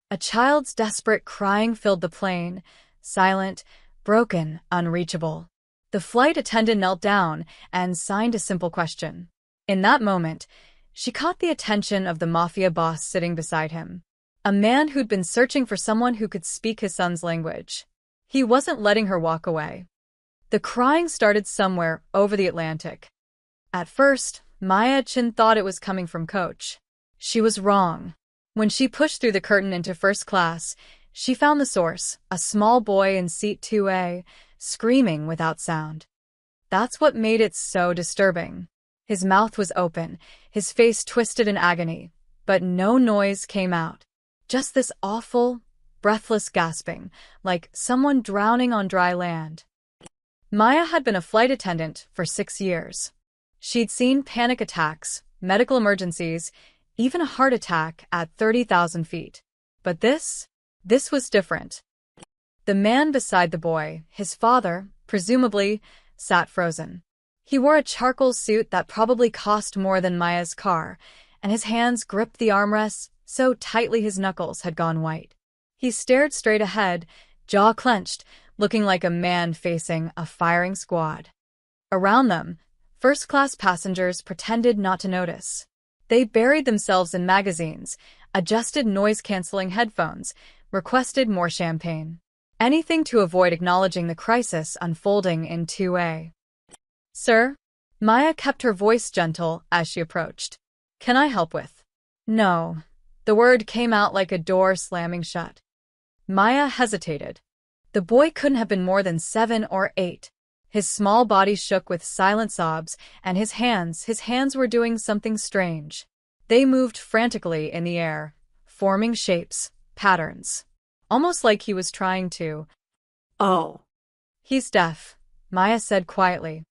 A child's desperate crying filled the plane, silent, broken, unreachable. The flight attendant knelt down and signed a simple question. In that moment, she caught the attention of the Mafia boss sitting beside him. A man who'd been searching for someone who could speak his son's language. He wasn't letting her walk away. The crying started somewhere over the Atlantic. At first, Maya Chin thought it was coming from Coach. She was wrong. When she pushed through the curtain into first class, she found the source, a small boy in seat 2A, screaming without sound. That's what made it so disturbing. His mouth was open, his face twisted in agony, but no noise came out. Just this awful, breathless gasping, like someone drowning on dry land. Maya had been a flight attendant for 6 years. She'd seen panic attacks, medical emergencies, even a heart attack at 30,000 feet. But this was different. The man beside the boy, his father, presumably, sat frozen. He wore a charcoal suit that probably cost more than Maya's car, and his hands gripped the armrests so tightly his knuckles had gone white. He stared straight ahead, jaw clenched, looking like a man facing a firing squad. Around them, first-class passengers pretended not to notice. They buried themselves in magazines, adjusted noise-canceling headphones, requested more champagne. Anything to avoid acknowledging the crisis unfolding in 2A. "Sir?" Maya kept her voice gentle as she approached. "Can I help with?" "No." The word came out like a door slamming shut. Maya hesitated. The boy couldn't have been more than 7 or 8. His small body shook with silent sobs, and his hands were doing something strange. They moved frantically in the air, forming shapes, patterns. Almost like he was trying to. "Oh." "He's deaf," Maya said quietly.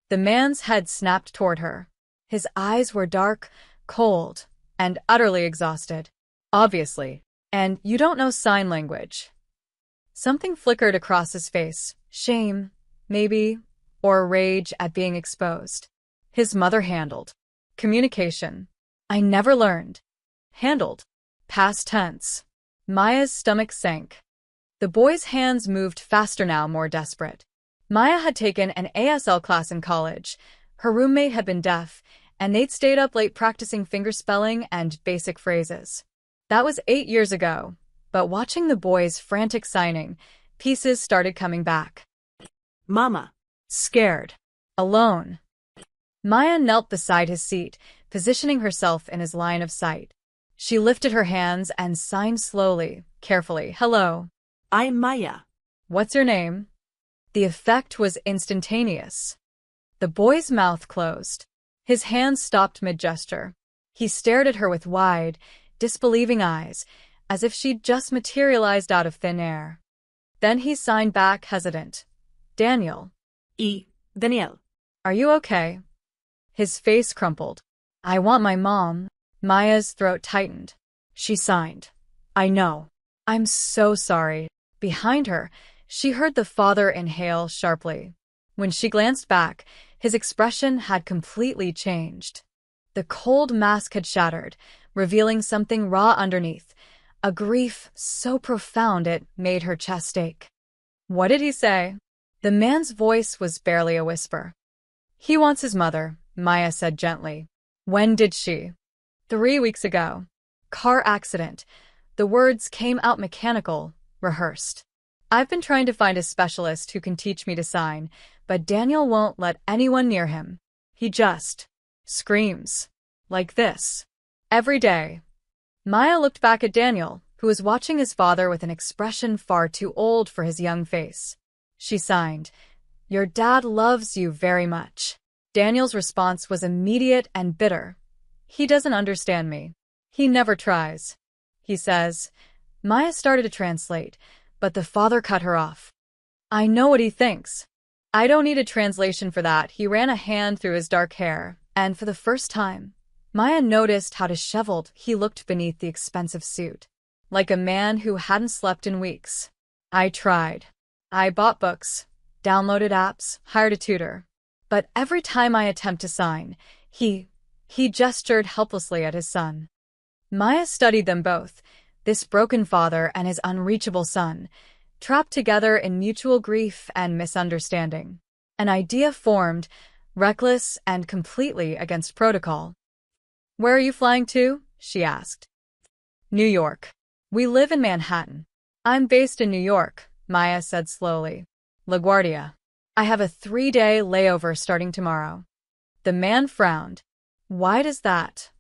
The man's head snapped toward her. His eyes were dark, cold, and utterly exhausted. "Obviously. And you don't know sign language." Something flickered across his face. Shame, maybe, or rage at being exposed. His mother handled. Communication. "I never learned." Handled. Past tense. Maya's stomach sank. The boy's hands moved faster now, more desperate. Maya had taken an ASL class in college. Her roommate had been deaf, and they'd stayed up late practicing fingerspelling and basic phrases. That was 8 years ago, but watching the boy's frantic signing, pieces started coming back. "Mama." Scared. Alone. Maya knelt beside his seat, positioning herself in his line of sight. She lifted her hands and signed slowly, carefully. "Hello." "I'm Maya." "What's your name?" The effect was instantaneous. The boy's mouth closed. His hands stopped mid-gesture. He stared at her with wide, disbelieving eyes, as if she'd just materialized out of thin air. Then he signed back, hesitant. "Daniel." Daniel." "Are you okay?" His face crumpled. "I want my mom." Maya's throat tightened. She signed. "I know. I'm so sorry." Behind her, she heard the father inhale sharply. When she glanced back, his expression had completely changed. The cold mask had shattered, revealing something raw underneath, a grief so profound it made her chest ache. "What did he say?" The man's voice was barely a whisper. "He wants his mother," Maya said gently. "When did she?" 3 weeks ago. Car accident." The words came out mechanical, rehearsed. "I've been trying to find a specialist who can teach me to sign, but Daniel won't let anyone near him. He just screams. Like this. Every day." Maya looked back at Daniel, who was watching his father with an expression far too old for his young face. She signed, "Your dad loves you very much." Daniel's response was immediate and bitter. "He doesn't understand me. He never tries. He says." Maya started to translate, but the father cut her off. "I know what he thinks." "I don't need a translation for that." He ran a hand through his dark hair, and for the first time, Maya noticed how disheveled he looked beneath the expensive suit. Like a man who hadn't slept in weeks. "I tried. I bought books, downloaded apps, hired a tutor. But every time I attempt to sign, he gestured helplessly at his son. Maya studied them both, This broken father and his unreachable son, trapped together in mutual grief and misunderstanding. An idea formed, reckless and completely against protocol. "Where are you flying to?" she asked. "New York. We live in Manhattan." "I'm based in New York," Maya said slowly. "LaGuardia. I have a 3-day layover starting tomorrow." The man frowned. "Why does that?"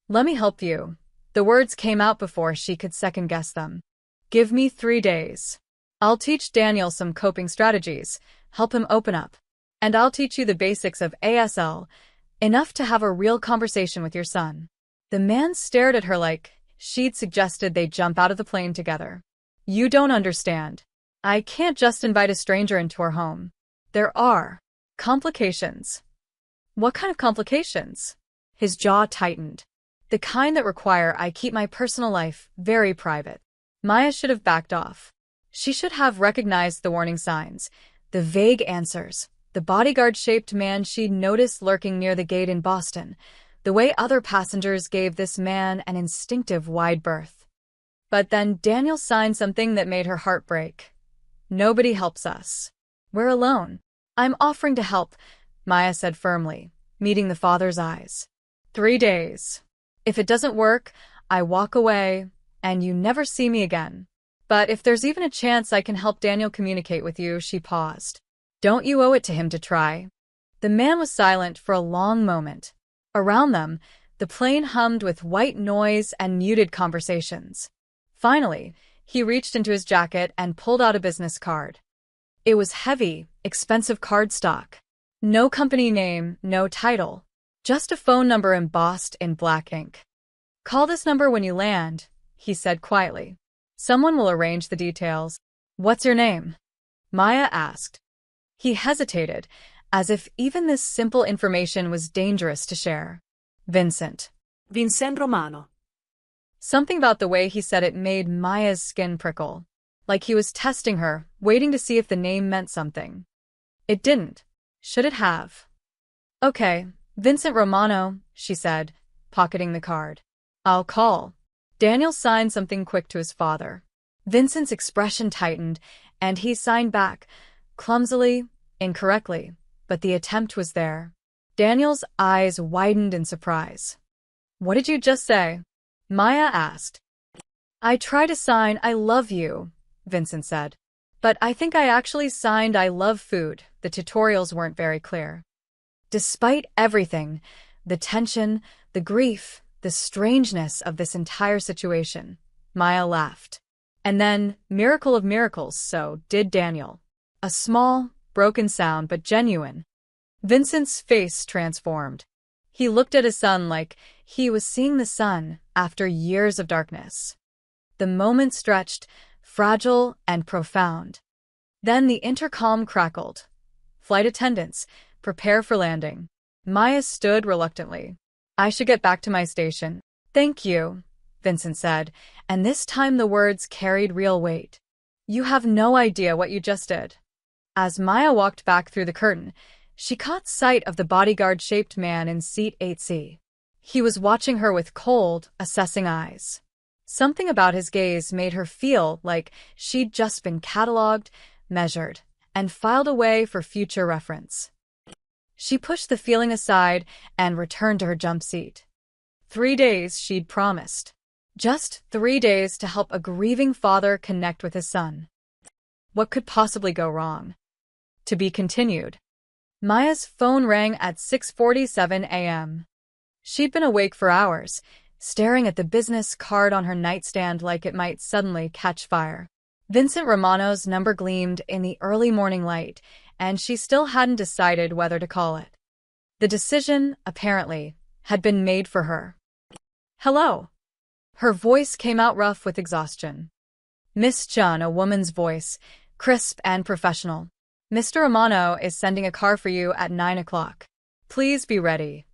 "Let me help you." The words came out before she could second-guess them. "Give me 3 days. I'll teach Daniel some coping strategies, help him open up. And I'll teach you the basics of ASL, enough to have a real conversation with your son." The man stared at her like she'd suggested they jump out of the plane together. "You don't understand. I can't just invite a stranger into our home. There are complications." "What kind of complications?" His jaw tightened. "The kind that require I keep my personal life very private." Maya should have backed off. She should have recognized the warning signs, the vague answers, the bodyguard-shaped man she'd noticed lurking near the gate in Boston, the way other passengers gave this man an instinctive wide berth. But then Daniel signed something that made her heart break. "Nobody helps us. We're alone." "I'm offering to help," Maya said firmly, meeting the father's eyes. 3 days. If it doesn't work, I walk away, and you never see me again. But if there's even a chance I can help Daniel communicate with you," she paused. "Don't you owe it to him to try?" The man was silent for a long moment. Around them, the plane hummed with white noise and muted conversations. Finally, he reached into his jacket and pulled out a business card. It was heavy, expensive cardstock. No company name, no title. Just a phone number embossed in black ink. "Call this number when you land," he said quietly. "Someone will arrange the details." "What's your name?" Maya asked. He hesitated, as if even this simple information was dangerous to share. "Vincent." Vincent Romano. Something about the way he said it made Maya's skin prickle. Like he was testing her, waiting to see if the name meant something. It didn't. Should it have? "Okay, Vincent Romano," she said, pocketing the card. "I'll call." Daniel signed something quick to his father. Vincent's expression tightened, and he signed back, clumsily, incorrectly, but the attempt was there. Daniel's eyes widened in surprise. "What did you just say?" Maya asked. "I tried to sign I love you," Vincent said. "But I think I actually signed I love food. The tutorials weren't very clear." Despite everything, the tension, the grief, the strangeness of this entire situation, Maya laughed. And then, miracle of miracles, so did Daniel. A small, broken sound, but genuine. Vincent's face transformed. He looked at his son like he was seeing the sun after years of darkness. The moment stretched, fragile and profound. Then the intercom crackled. "Flight attendants, prepare for landing." Maya stood reluctantly. "I should get back to my station." "Thank you," Vincent said, and this time the words carried real weight. "You have no idea what you just did." As Maya walked back through the curtain, she caught sight of the bodyguard-shaped man in seat 8C. He was watching her with cold, assessing eyes. Something about his gaze made her feel like she'd just been catalogued, measured, and filed away for future reference. She pushed the feeling aside and returned to her jump seat. 3 days she'd promised. Just 3 days to help a grieving father connect with his son. What could possibly go wrong? To be continued. Maya's phone rang at 6:47 a.m. She'd been awake for hours, staring at the business card on her nightstand like it might suddenly catch fire. Vincent Romano's number gleamed in the early morning light, and she still hadn't decided whether to call it. The decision, apparently, had been made for her. "Hello." Her voice came out rough with exhaustion. "Miss Chun," a woman's voice, crisp and professional. "Mr. Romano is sending a car for you at 9 o'clock. Please be ready."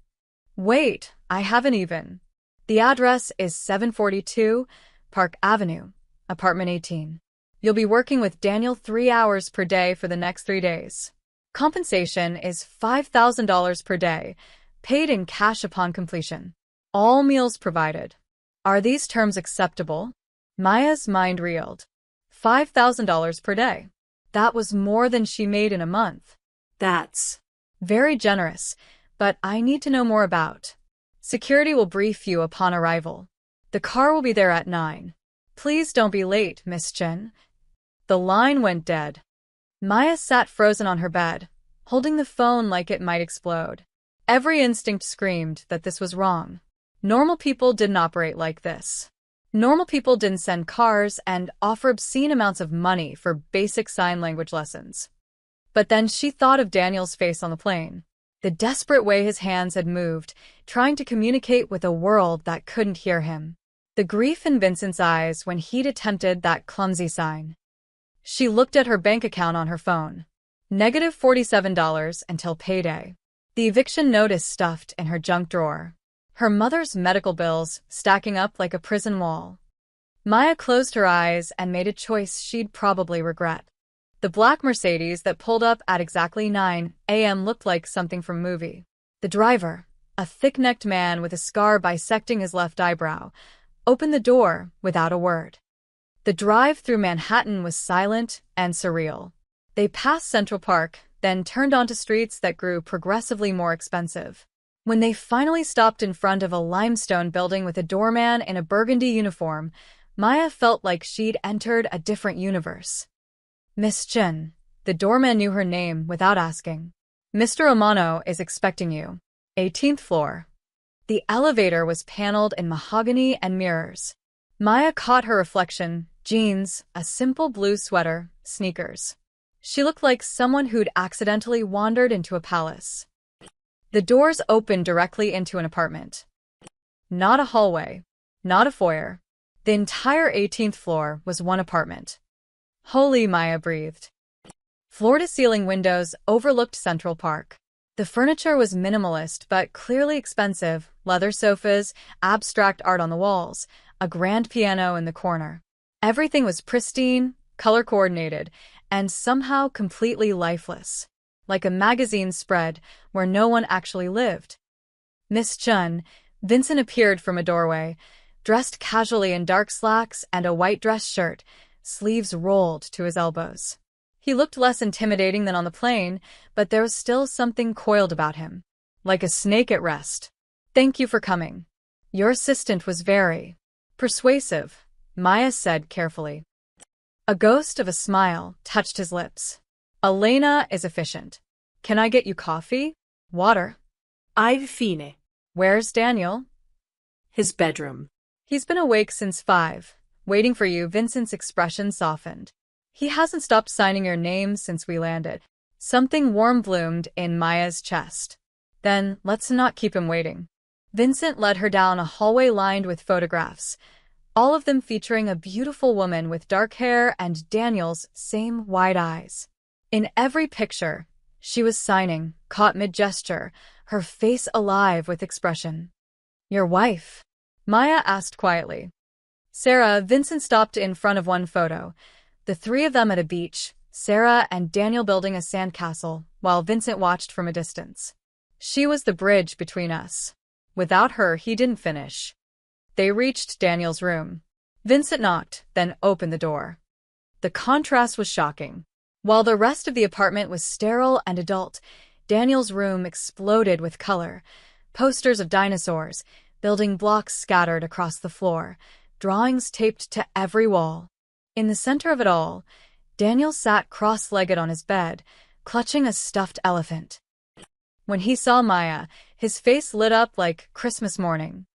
"Wait, I haven't even." The address is 742 Park Avenue, apartment 18. You'll be working with Daniel 3 hours per day for the next 3 days. Compensation is $5,000 per day, paid in cash upon completion. All meals provided. Are these terms acceptable? Maya's mind reeled. $5,000 per day. That was more than she made in a month. That's Very generous, but I need to know more about. Security will brief you upon arrival. The car will be there at 9. Please don't be late, Miss Chen. The line went dead. Maya sat frozen on her bed, holding the phone like it might explode. Every instinct screamed that this was wrong. Normal people didn't operate like this. Normal people didn't send cars and offer obscene amounts of money for basic sign language lessons. But then she thought of Daniel's face on the plane. The desperate way his hands had moved, trying to communicate with a world that couldn't hear him. The grief in Vincent's eyes when he'd attempted that clumsy sign. She looked at her bank account on her phone. -$47 until payday. The eviction notice stuffed in her junk drawer. Her mother's medical bills stacking up like a prison wall. Maya closed her eyes and made a choice she'd probably regret. The black Mercedes that pulled up at exactly 9 a.m. looked like something from a movie. The driver, a thick-necked man with a scar bisecting his left eyebrow, opened the door without a word. The drive through Manhattan was silent and surreal. They passed Central Park, then turned onto streets that grew progressively more expensive. When they finally stopped in front of a limestone building with a doorman in a burgundy uniform, Maya felt like she'd entered a different universe. Miss Chen. The doorman knew her name without asking. Mr. Romano is expecting you. 18th floor. The elevator was paneled in mahogany and mirrors. Maya caught her reflection, jeans, a simple blue sweater, sneakers. She looked like someone who'd accidentally wandered into a palace. The doors opened directly into an apartment. Not a hallway, not a foyer. The entire 18th floor was one apartment. Holy, Maya breathed. Floor-to-ceiling windows overlooked Central Park. The furniture was minimalist but clearly expensive, leather sofas, abstract art on the walls, a grand piano in the corner. Everything was pristine, color-coordinated, and somehow completely lifeless, like a magazine spread where no one actually lived. Miss Chun, Vincent appeared from a doorway, dressed casually in dark slacks and a white dress shirt, sleeves rolled to his elbows. He looked less intimidating than on the plane, but there was still something coiled about him, like a snake at rest. "Thank you for coming. Your assistant was very persuasive," Maya said carefully. A ghost of a smile touched his lips. "Elena is efficient. Can I get you coffee? Water?" I've fine. "Where's Daniel?" His bedroom. "He's been awake since 5, waiting for you." Vincent's expression softened. "He hasn't stopped signing your name since we landed." Something warm bloomed in Maya's chest. "Then let's not keep him waiting." Vincent led her down a hallway lined with photographs, all of them featuring a beautiful woman with dark hair and Daniel's same wide eyes. In every picture, she was signing, caught mid-gesture, her face alive with expression. "Your wife?" Maya asked quietly. "Sarah." Vincent stopped in front of one photo. The three of them at a beach, Sarah and Daniel building a sandcastle, while Vincent watched from a distance. "She was the bridge between us. Without her, he didn't finish." They reached Daniel's room. Vincent knocked, then opened the door. The contrast was shocking. While the rest of the apartment was sterile and adult, Daniel's room exploded with color. Posters of dinosaurs, building blocks scattered across the floor, drawings taped to every wall. In the center of it all, Daniel sat cross-legged on his bed, clutching a stuffed elephant. When he saw Maya, his face lit up like Christmas morning.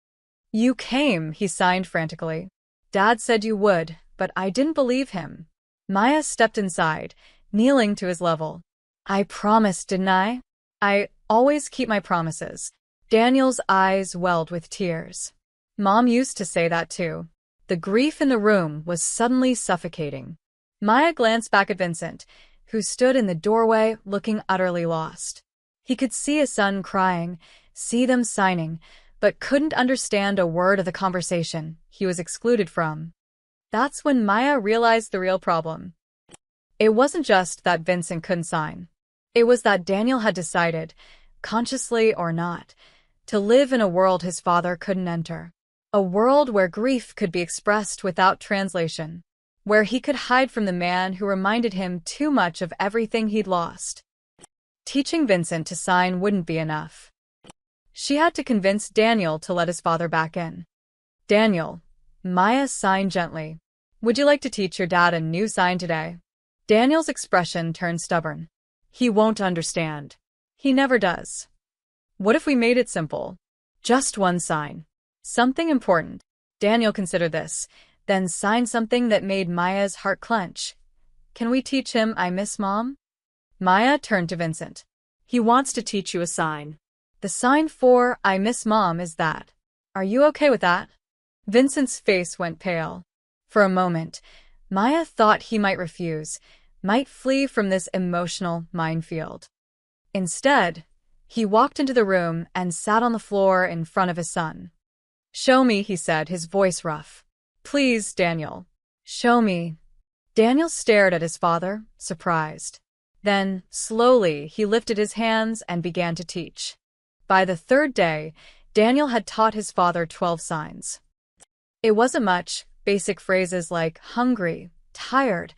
"You came," he signed frantically. "Dad said you would, but I didn't believe him." Maya stepped inside, kneeling to his level. "I promised, didn't I? I always keep my promises." Daniel's eyes welled with tears. "Mom used to say that too." The grief in the room was suddenly suffocating. Maya glanced back at Vincent, who stood in the doorway looking utterly lost. He could see his son crying, see them signing, but couldn't understand a word of the conversation he was excluded from. That's when Maya realized the real problem. It wasn't just that Vincent couldn't sign. It was that Daniel had decided, consciously or not, to live in a world his father couldn't enter. A world where grief could be expressed without translation. Where he could hide from the man who reminded him too much of everything he'd lost. Teaching Vincent to sign wouldn't be enough. She had to convince Daniel to let his father back in. Daniel, Maya signed gently. Would you like to teach your dad a new sign today? Daniel's expression turned stubborn. He won't understand. He never does. What if we made it simple? Just one sign. Something important. Daniel considered this, then signed something that made Maya's heart clench. Can we teach him I miss Mom? Maya turned to Vincent. He wants to teach you a sign. The sign for I miss Mom is that. Are you okay with that? Vincent's face went pale. For a moment, Maya thought he might refuse, might flee from this emotional minefield. Instead, he walked into the room and sat on the floor in front of his son. Show me, he said, his voice rough. Please, Daniel. Show me. Daniel stared at his father, surprised. Then, slowly, he lifted his hands and began to teach. By the third day, Daniel had taught his father 12 signs. It wasn't much, basic phrases like hungry, tired,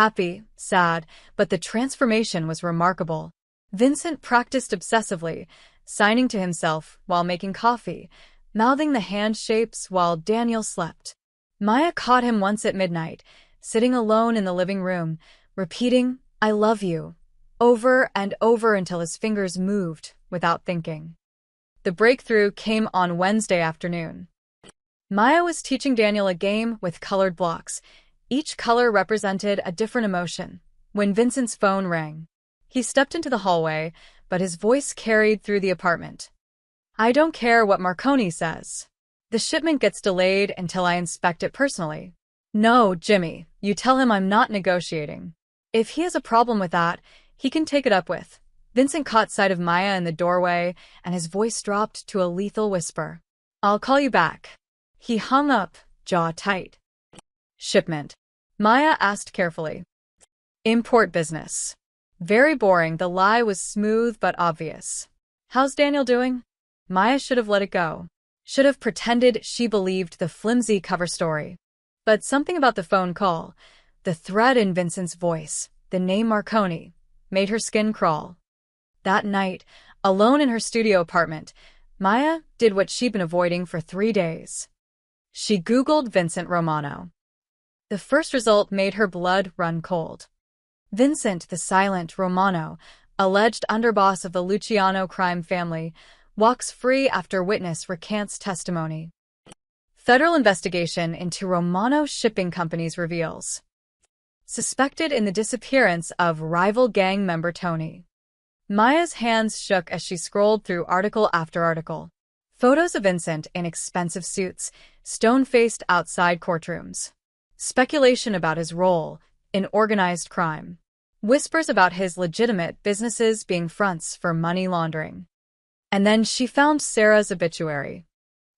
happy, sad, but the transformation was remarkable. Vincent practiced obsessively, signing to himself while making coffee, mouthing the hand shapes while Daniel slept. Maya caught him once at midnight, sitting alone in the living room, repeating, I love you, over and over until his fingers moved without thinking. The breakthrough came on Wednesday afternoon. Maya was teaching Daniel a game with colored blocks. Each color represented a different emotion. When Vincent's phone rang, he stepped into the hallway, but his voice carried through the apartment. I don't care what Marconi says. The shipment gets delayed until I inspect it personally. No, Jimmy, you tell him I'm not negotiating. If he has a problem with that, he can take it up with. Vincent caught sight of Maya in the doorway, and his voice dropped to a lethal whisper. I'll call you back. He hung up, jaw tight. Shipment. Maya asked carefully. Import business. Very boring, the lie was smooth but obvious. How's Daniel doing? Maya should have let it go. Should have pretended she believed the flimsy cover story. But something about the phone call, the threat in Vincent's voice, the name Marconi, made her skin crawl. That night, alone in her studio apartment, Maya did what she'd been avoiding for 3 days. She Googled Vincent Romano. The first result made her blood run cold. Vincent, the silent Romano, alleged underboss of the Luciano crime family, walks free after witness recants testimony. Federal investigation into Romano shipping companies reveals. Suspected in the disappearance of rival gang member Tony. Maya's hands shook as she scrolled through article after article. Photos of Vincent in expensive suits, stone-faced outside courtrooms. Speculation about his role in organized crime. Whispers about his legitimate businesses being fronts for money laundering. And then she found Sarah's obituary.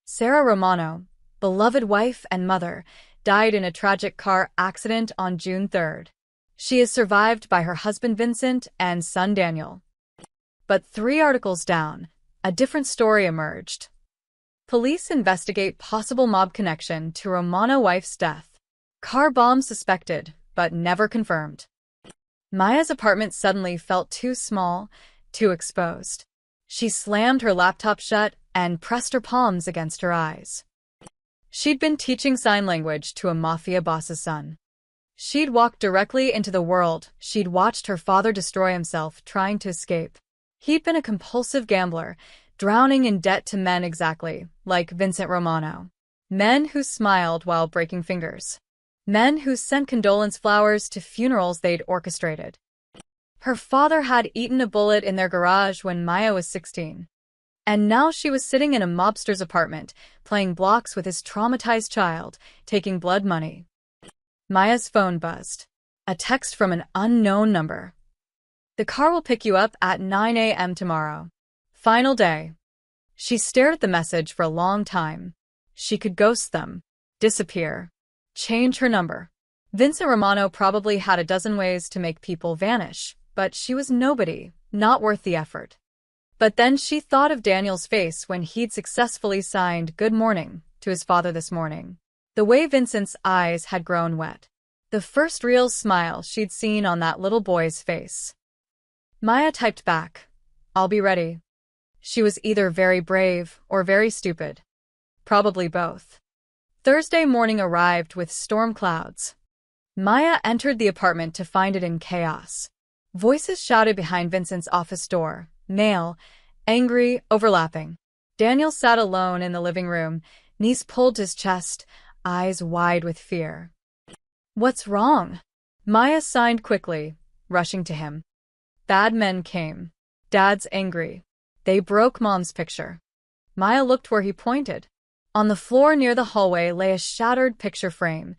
Sarah Romano, beloved wife and mother, died in a tragic car accident on June 3rd. She is survived by her husband Vincent and son Daniel. But 3 articles down, a different story emerged. Police investigate possible mob connection to Romano wife's death. Car bomb suspected, but never confirmed. Maya's apartment suddenly felt too small, too exposed. She slammed her laptop shut and pressed her palms against her eyes. She'd been teaching sign language to a Mafia boss's son. She'd walked directly into the world she'd watched her father destroy himself trying to escape. He'd been a compulsive gambler, drowning in debt to men exactly like Vincent Romano. Men who smiled while breaking fingers. Men who sent condolence flowers to funerals they'd orchestrated. Her father had eaten a bullet in their garage when Maya was 16. And now she was sitting in a mobster's apartment, playing blocks with his traumatized child, taking blood money. Maya's phone buzzed. A text from an unknown number. The car will pick you up at 9 a.m. tomorrow. Final day. She stared at the message for a long time. She could ghost them, disappear, change her number. Vincent Romano probably had a dozen ways to make people vanish, but she was nobody, not worth the effort. But then she thought of Daniel's face when he'd successfully signed Good Morning to his father this morning. The way Vincent's eyes had grown wet. The first real smile she'd seen on that little boy's face. Maya typed back, "I'll be ready." She was either very brave or very stupid. Probably both. Thursday morning arrived with storm clouds. Maya entered the apartment to find it in chaos. Voices shouted behind Vincent's office door, male, angry, overlapping. Daniel sat alone in the living room, knees pulled to his chest, eyes wide with fear. "What's wrong?" Maya signed quickly, rushing to him. Bad men came. Dad's angry. They broke Mom's picture. Maya looked where he pointed. On the floor near the hallway lay a shattered picture frame,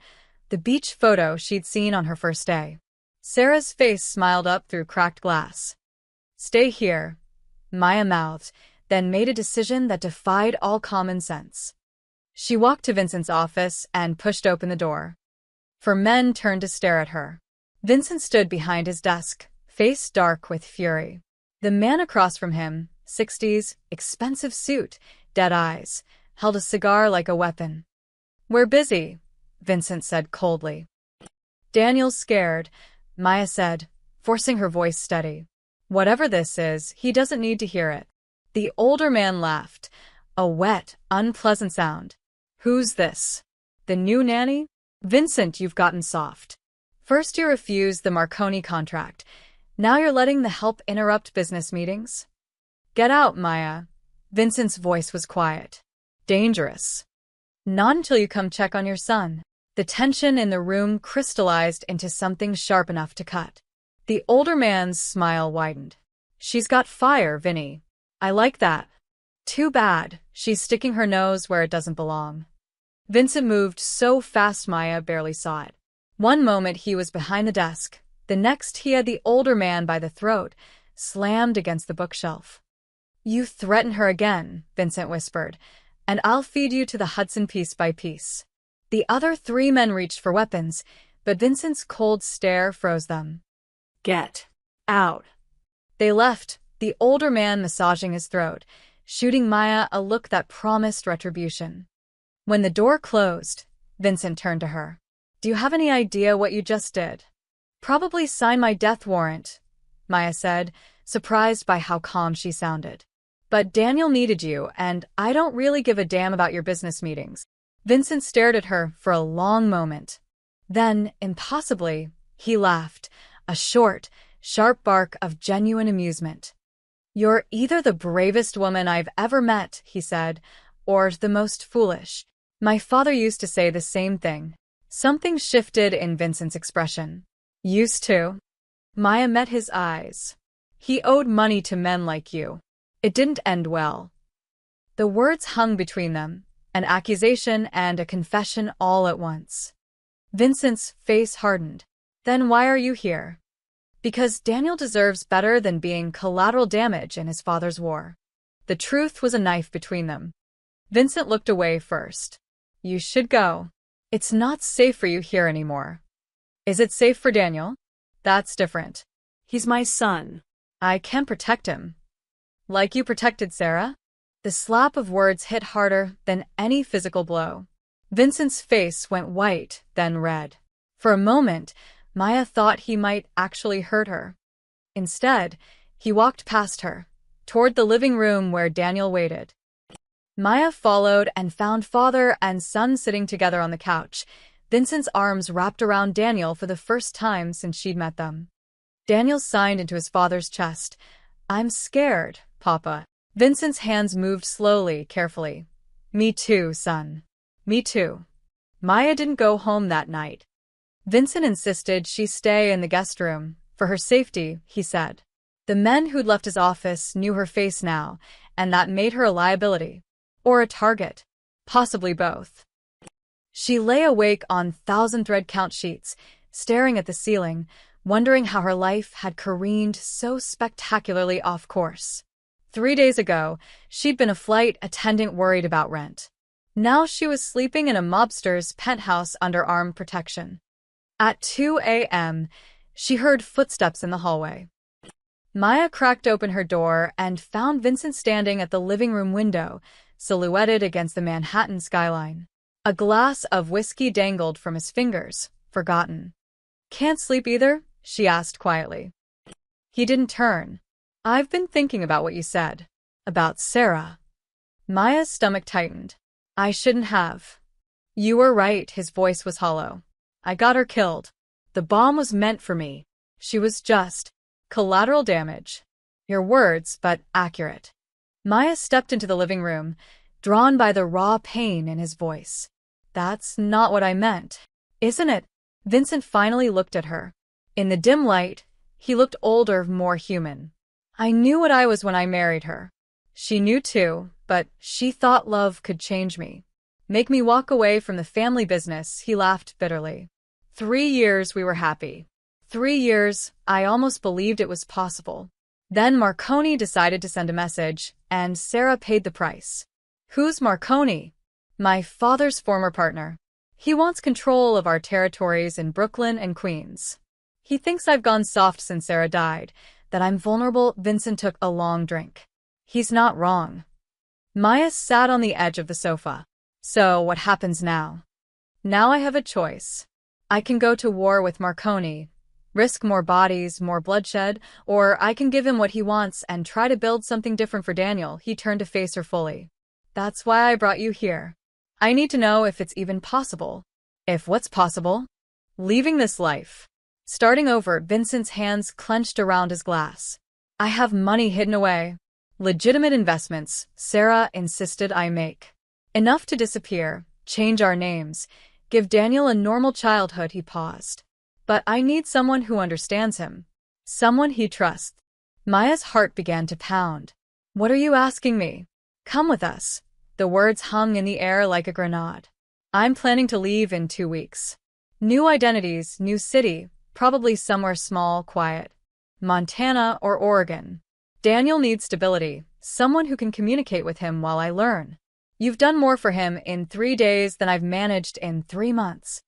the beach photo she'd seen on her first day. Sarah's face smiled up through cracked glass. "Stay here," Maya mouthed, then made a decision that defied all common sense. She walked to Vincent's office and pushed open the door. 4 men turned to stare at her. Vincent stood behind his desk, face dark with fury. The man across from him, 60s, expensive suit, dead eyes, held a cigar like a weapon. "We're busy," Vincent said coldly. "Daniel's scared," Maya said, forcing her voice steady. "Whatever this is, he doesn't need to hear it." The older man laughed, a wet, unpleasant sound. "Who's this? The new nanny? Vincent, you've gotten soft. First you refused the Marconi contract. Now you're letting the help interrupt business meetings? Get out, Maya." Vincent's voice was quiet. "Dangerous. Not until you come check on your son." The tension in the room crystallized into something sharp enough to cut. The older man's smile widened. "She's got fire, Vinny. I like that. Too bad, she's sticking her nose where it doesn't belong." Vincent moved so fast Maya barely saw it. One moment he was behind the desk, the next he had the older man by the throat, slammed against the bookshelf. "You threaten her again," Vincent whispered, "and I'll feed you to the Hudson piece by piece." The other 3 men reached for weapons, but Vincent's cold stare froze them. "Get out." They left, the older man massaging his throat, shooting Maya a look that promised retribution. When the door closed, Vincent turned to her. "Do you have any idea what you just did?" "Probably sign my death warrant," Maya said, surprised by how calm she sounded. "But Daniel needed you, and I don't really give a damn about your business meetings." Vincent stared at her for a long moment. Then, impossibly, he laughed, a short, sharp bark of genuine amusement. "You're either the bravest woman I've ever met," he said, "or the most foolish. My father used to say the same thing." Something shifted in Vincent's expression. "Used to?" Maya met his eyes. "He owed money to men like you. It didn't end well." The words hung between them, an accusation and a confession all at once. Vincent's face hardened. "Then why are you here?" "Because Daniel deserves better than being collateral damage in his father's war." The truth was a knife between them. Vincent looked away first. "You should go. It's not safe for you here anymore." "Is it safe for Daniel?" "That's different." "He's my son. "I can protect him." "Like you protected Sarah?" The slap of words hit harder than any physical blow. Vincent's face went white, then red. For a moment, Maya thought he might actually hurt her. Instead, he walked past her, toward the living room where Daniel waited. Maya followed and found father and son sitting together on the couch, Vincent's arms wrapped around Daniel for the first time since she'd met them. Daniel signed into his father's chest. "I'm scared, Papa." Vincent's hands moved slowly, carefully. "Me too, son. Me too." Maya didn't go home that night. Vincent insisted she stay in the guest room, for her safety, he said. The men who'd left his office knew her face now, and that made her a liability. Or a target. Possibly both. She lay awake on 1,000-thread count sheets, staring at the ceiling, wondering how her life had careened so spectacularly off course. 3 days ago, she'd been a flight attendant worried about rent. Now she was sleeping in a mobster's penthouse under armed protection. At 2 a.m., she heard footsteps in the hallway. Maya cracked open her door and found Vincent standing at the living room window, silhouetted against the Manhattan skyline. A glass of whiskey dangled from his fingers, forgotten. "Can't sleep either?" she asked quietly. He didn't turn. "I've been thinking about what you said. About Sarah." Maya's stomach tightened. "I shouldn't have." "You were right," his voice was hollow. "I got her killed. The bomb was meant for me. She was just collateral damage." Your words, but accurate. Maya stepped into the living room, drawn by the raw pain in his voice. "That's not what I meant, isn't it?" Vincent finally looked at her. In the dim light, he looked older, more human. "I knew what I was when I married her. She knew too, but she thought love could change me. Make me walk away from the family business," he laughed bitterly. 3 years we were happy. 3 years, I almost believed it was possible. Then Marconi decided to send a message, and Sarah paid the price. "Who's Marconi?" "My father's former partner. He wants control of our territories in Brooklyn and Queens. He thinks I've gone soft since Sarah died, that I'm vulnerable." Vincent took a long drink. "He's not wrong." Maya sat on the edge of the sofa. "So what happens now?" "Now I have a choice. I can go to war with Marconi, risk more bodies, more bloodshed, or I can give him what he wants and try to build something different for Daniel." He turned to face her fully. "That's why I brought you here. I need to know if it's even possible." "If what's possible?" "Leaving this life. Starting over." Vincent's hands clenched around his glass. "I have money hidden away. Legitimate investments," Sarah insisted I make. "Enough to disappear, change our names, give Daniel a normal childhood." He paused. "But I need someone who understands him. Someone he trusts." Maya's heart began to pound. "What are you asking me?" "Come with us." The words hung in the air like a grenade. "I'm planning to leave in 2 weeks. New identities, new city, probably somewhere small, quiet. Montana or Oregon. Daniel needs stability, someone who can communicate with him while I learn. You've done more for him in 3 days than I've managed in 3 months.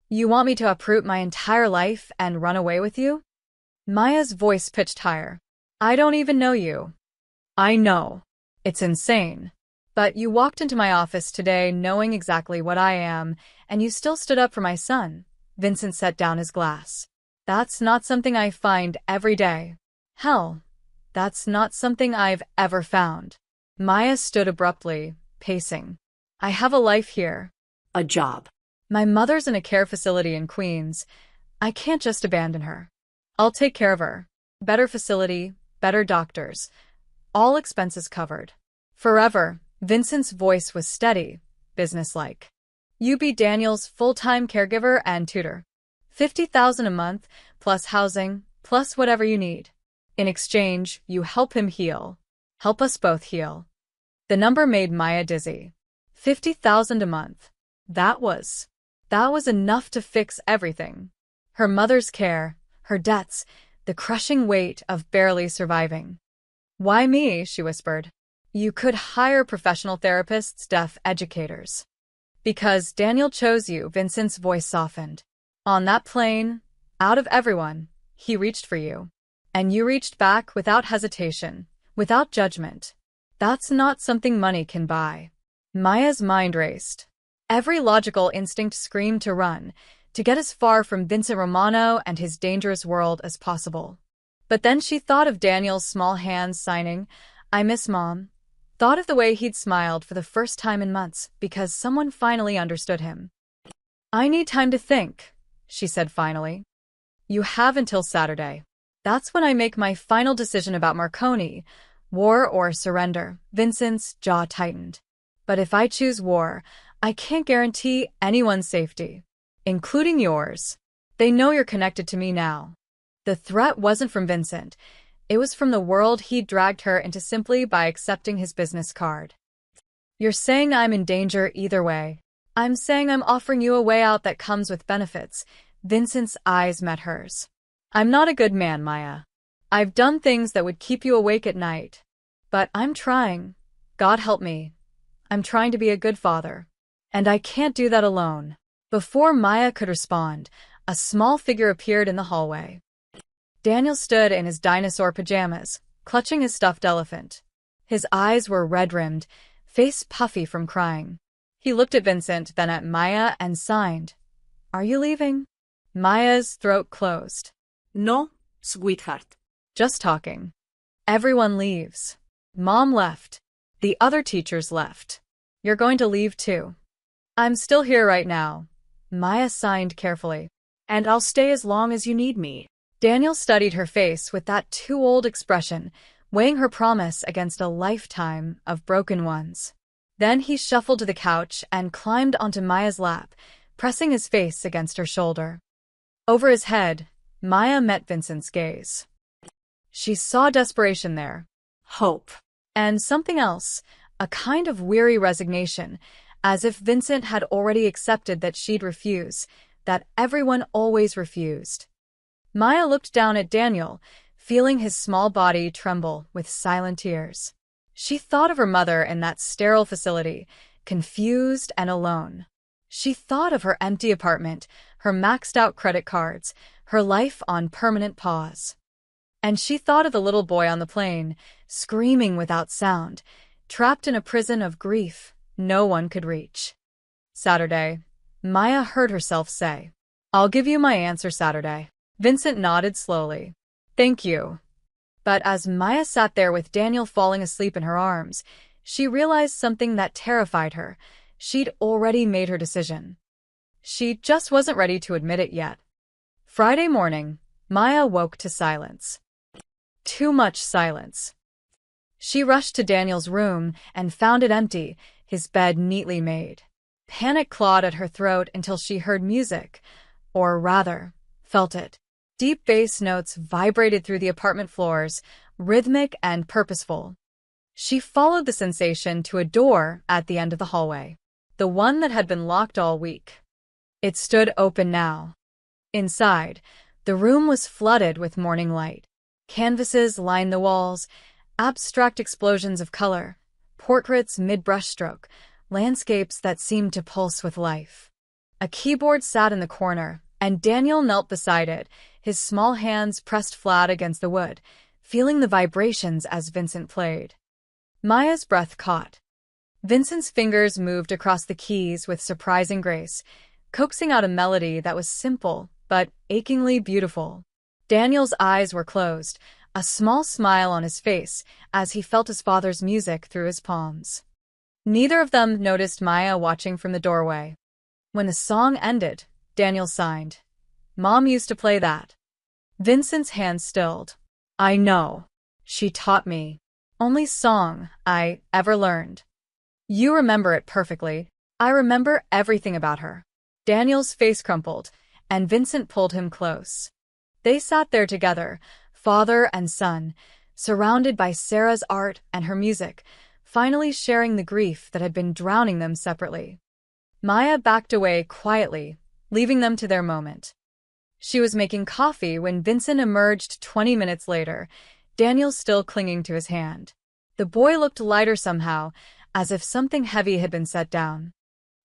You want me to uproot my entire life and run away with you?" Maya's voice pitched higher. "I don't even know you." "I know. It's insane. But you walked into my office today knowing exactly what I am, and you still stood up for my son." Vincent set down his glass. "That's not something I find every day. Hell, that's not something I've ever found." Maya stood abruptly, pacing. "I have a life here. A job. My mother's in a care facility in Queens. I can't just abandon her. I'll take care of her. Better facility, better doctors. All expenses covered. Forever." Vincent's voice was steady, businesslike. "You be Daniel's full-time caregiver and tutor. 50,000 a month, plus housing, plus whatever you need. In exchange, you help him heal. Help us both heal." The number made Maya dizzy. 50,000 a month. That was enough to fix everything. Her mother's care, her debts, the crushing weight of barely surviving. "Why me?" she whispered. "You could hire professional therapists, deaf educators." "Because Daniel chose you." Vincent's voice softened. "On that plane, out of everyone, he reached for you. And you reached back without hesitation, without judgment. That's not something money can buy." Maya's mind raced. Every logical instinct screamed to run, to get as far from Vincent Romano and his dangerous world as possible. But then she thought of Daniel's small hands signing, "I miss Mom." Thought of the way he'd smiled for the first time in months because someone finally understood him. "I need time to think," she said finally. "You have until Saturday. That's when I make my final decision about Marconi, war or surrender." Vincent's jaw tightened. "But if I choose war, I can't guarantee anyone's safety, including yours. They know you're connected to me now." The threat wasn't from Vincent. It was from the world he'd dragged her into simply by accepting his business card. "You're saying I'm in danger either way." "I'm saying I'm offering you a way out that comes with benefits." Vincent's eyes met hers. "I'm not a good man, Maya. I've done things that would keep you awake at night. But I'm trying. God help me. I'm trying to be a good father. And I can't do that alone." Before Maya could respond, a small figure appeared in the hallway. Daniel stood in his dinosaur pajamas, clutching his stuffed elephant. His eyes were red-rimmed, face puffy from crying. He looked at Vincent, then at Maya, and signed. Are you leaving? Maya's throat closed. No, sweetheart. Just talking. Everyone leaves. Mom left. The other teachers left. You're going to leave too. I'm still here right now. Maya signed carefully. And I'll stay as long as you need me. Daniel studied her face with that too-old expression, weighing her promise against a lifetime of broken ones. Then he shuffled to the couch and climbed onto Maya's lap, pressing his face against her shoulder. Over his head, Maya met Vincent's gaze. She saw desperation there. Hope. And something else, a kind of weary resignation, as if Vincent had already accepted that she'd refuse, that everyone always refused. Maya looked down at Daniel, feeling his small body tremble with silent tears. She thought of her mother in that sterile facility, confused and alone. She thought of her empty apartment, her maxed-out credit cards, her life on permanent pause. And she thought of the little boy on the plane, screaming without sound, trapped in a prison of grief no one could reach. Saturday, Maya heard herself say, I'll give you my answer Saturday. Vincent nodded slowly. Thank you. But as Maya sat there with Daniel falling asleep in her arms, she realized something that terrified her. She'd already made her decision. She just wasn't ready to admit it yet. Friday morning, Maya woke to silence. Too much silence. She rushed to Daniel's room and found it empty, his bed neatly made. Panic clawed at her throat until she heard music, or rather, felt it. Deep bass notes vibrated through the apartment floors, rhythmic and purposeful. She followed the sensation to a door at the end of the hallway, the one that had been locked all week. It stood open now. Inside, the room was flooded with morning light. Canvases lined the walls, abstract explosions of color, portraits mid-brushstroke, landscapes that seemed to pulse with life. A keyboard sat in the corner, and Daniel knelt beside it, his small hands pressed flat against the wood, feeling the vibrations as Vincent played. Maya's breath caught. Vincent's fingers moved across the keys with surprising grace, coaxing out a melody that was simple but achingly beautiful. Daniel's eyes were closed, a small smile on his face as he felt his father's music through his palms. Neither of them noticed Maya watching from the doorway. When the song ended, Daniel signed. Mom used to play that. Vincent's hand stilled. I know. She taught me. Only song I ever learned. You remember it perfectly. I remember everything about her. Daniel's face crumpled, and Vincent pulled him close. They sat there together, father and son, surrounded by Sarah's art and her music, finally sharing the grief that had been drowning them separately. Maya backed away quietly, leaving them to their moment. She was making coffee when Vincent emerged 20 minutes later, Daniel still clinging to his hand. The boy looked lighter somehow, as if something heavy had been set down.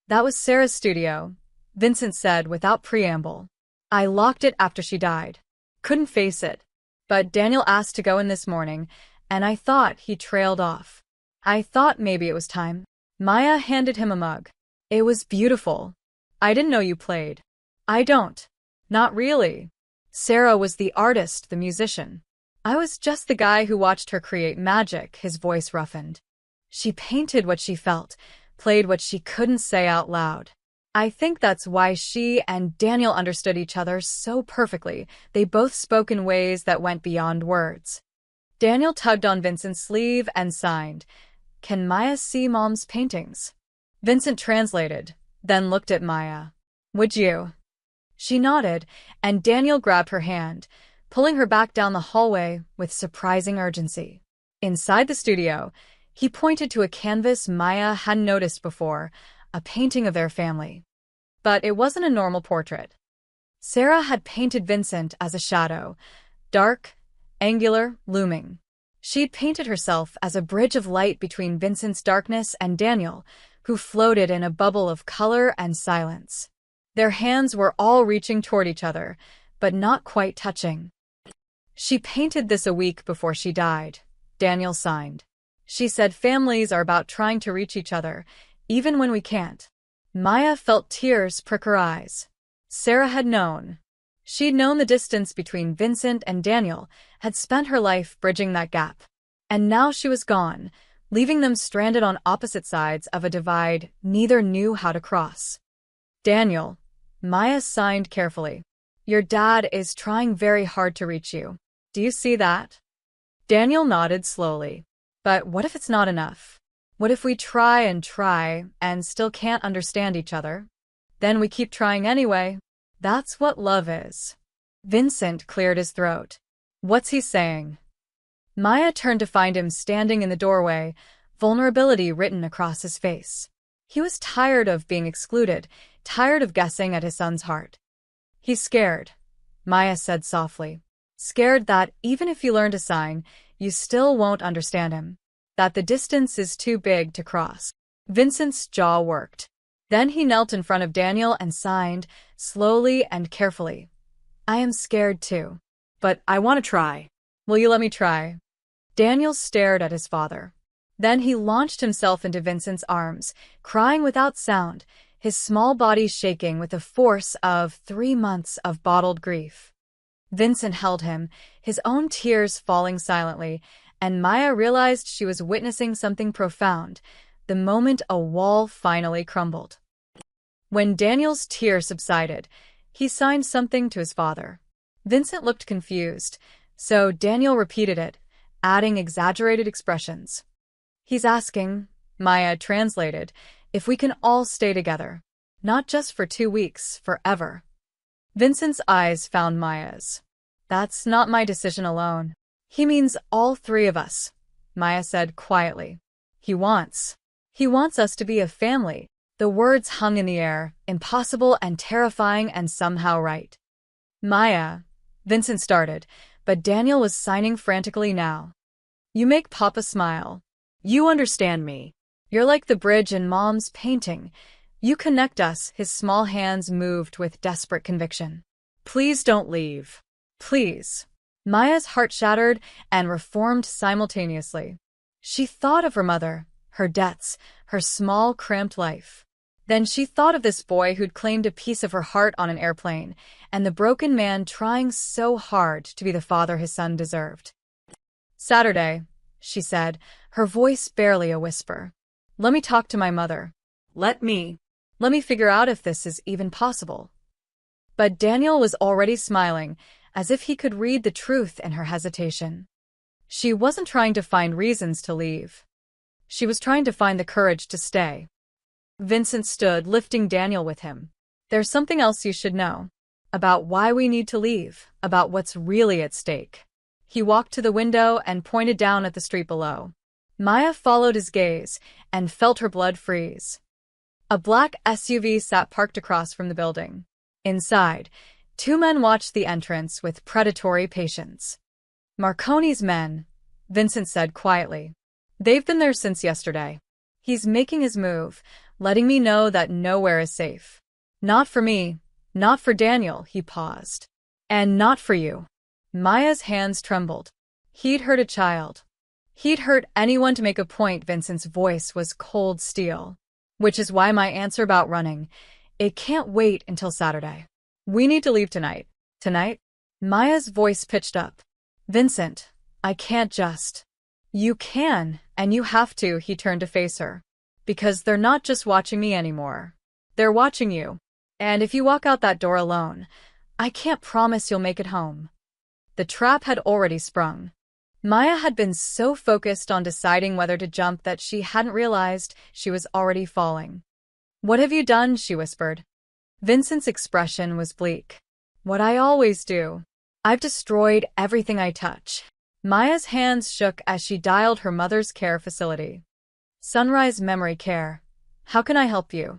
That was Sarah's studio, Vincent said without preamble. I locked it after she died. Couldn't face it. But Daniel asked to go in this morning, and I thought he trailed off. I thought maybe it was time. Maya handed him a mug. It was beautiful. I didn't know you played. I don't. Not really. Sarah was the artist, the musician. I was just the guy who watched her create magic, his voice roughened. She painted what she felt, played what she couldn't say out loud. I think that's why she and Daniel understood each other so perfectly. They both spoke in ways that went beyond words. Daniel tugged on Vincent's sleeve and signed, Can Maya see Mom's paintings? Vincent translated, then looked at Maya. Would you? She nodded, and Daniel grabbed her hand, pulling her back down the hallway with surprising urgency. Inside the studio, he pointed to a canvas Maya hadn't noticed before, a painting of their family. But it wasn't a normal portrait. Sarah had painted Vincent as a shadow, dark, angular, looming. She'd painted herself as a bridge of light between Vincent's darkness and Daniel, who floated in a bubble of color and silence. Their hands were all reaching toward each other, but not quite touching. She painted this a week before she died, Daniel signed. She said families are about trying to reach each other, even when we can't. Maya felt tears prick her eyes. Sarah had known. She'd known the distance between Vincent and Daniel, had spent her life bridging that gap. And now she was gone, leaving them stranded on opposite sides of a divide neither knew how to cross. Daniel, Maya signed carefully. Your dad is trying very hard to reach you. Do you see that? Daniel nodded slowly. But what if it's not enough? What if we try and still can't understand each other? Then we keep trying anyway. That's what love is. Vincent cleared his throat. What's he saying? Maya turned to find him standing in the doorway, vulnerability written across his face. He was tired of being excluded, tired of guessing at his son's heart. He's scared, Maya said softly. Scared that even if you learn to sign, you still won't understand him. That the distance is too big to cross. Vincent's jaw worked. Then he knelt in front of Daniel and signed, slowly and carefully. I am scared too. But I want to try. Will you let me try? Daniel stared at his father. Then he launched himself into Vincent's arms, crying without sound, his small body shaking with the force of 3 months of bottled grief. Vincent held him, his own tears falling silently, and Maya realized she was witnessing something profound, the moment a wall finally crumbled. When Daniel's tears subsided, he signed something to his father. Vincent looked confused, so Daniel repeated it, adding exaggerated expressions. He's asking, Maya translated, if we can all stay together. Not just for 2 weeks, forever. Vincent's eyes found Maya's. That's not my decision alone. He means all 3 of us, Maya said quietly. He wants us to be a family. The words hung in the air, impossible and terrifying and somehow right. Maya, Vincent started, but Daniel was signing frantically now. You make Papa smile. You understand me. You're like the bridge in Mom's painting. You connect us. His small hands moved with desperate conviction. Please don't leave. Please. Maya's heart shattered and reformed simultaneously. She thought of her mother, her debts, her small, cramped life. Then she thought of this boy who'd claimed a piece of her heart on an airplane, and the broken man trying so hard to be the father his son deserved. Saturday, she said, her voice barely a whisper. Let me talk to my mother. Let me figure out if this is even possible. But Daniel was already smiling, as if he could read the truth in her hesitation. She wasn't trying to find reasons to leave. She was trying to find the courage to stay. Vincent stood, lifting Daniel with him. There's something else you should know. About why we need to leave, about what's really at stake. He walked to the window and pointed down at the street below. Maya followed his gaze and felt her blood freeze. A black SUV sat parked across from the building. Inside, 2 men watched the entrance with predatory patience. Marconi's men, Vincent said quietly. They've been there since yesterday. He's making his move, letting me know that nowhere is safe. Not for me, not for Daniel, he paused. And not for you. Maya's hands trembled. He'd hurt a child. He'd hurt anyone to make a point. Vincent's voice was cold steel. Which is why my answer about running, it can't wait until Saturday. We need to leave tonight. Tonight? Maya's voice pitched up. Vincent, I can't just. You can, and you have to, he turned to face her. Because they're not just watching me anymore. They're watching you. And if you walk out that door alone, I can't promise you'll make it home. The trap had already sprung. Maya had been so focused on deciding whether to jump that she hadn't realized she was already falling. What have you done? She whispered. Vincent's expression was bleak. What I always do. I've destroyed everything I touch. Maya's hands shook as she dialed her mother's care facility. Sunrise Memory Care. How can I help you?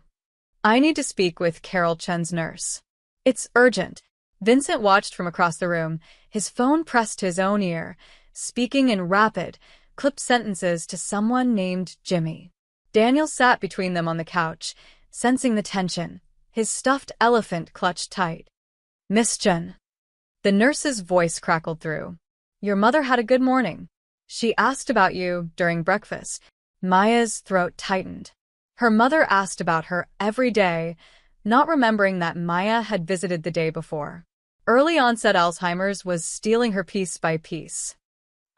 I need to speak with Carol Chen's nurse. It's urgent. Vincent watched from across the room, his phone pressed to his own ear, speaking in rapid, clipped sentences to someone named Jimmy. Daniel sat between them on the couch, sensing the tension, his stuffed elephant clutched tight. Miss Chen. The nurse's voice crackled through. Your mother had a good morning. She asked about you during breakfast. Maya's throat tightened. Her mother asked about her every day, not remembering that Maya had visited the day before. Early onset Alzheimer's was stealing her piece by piece.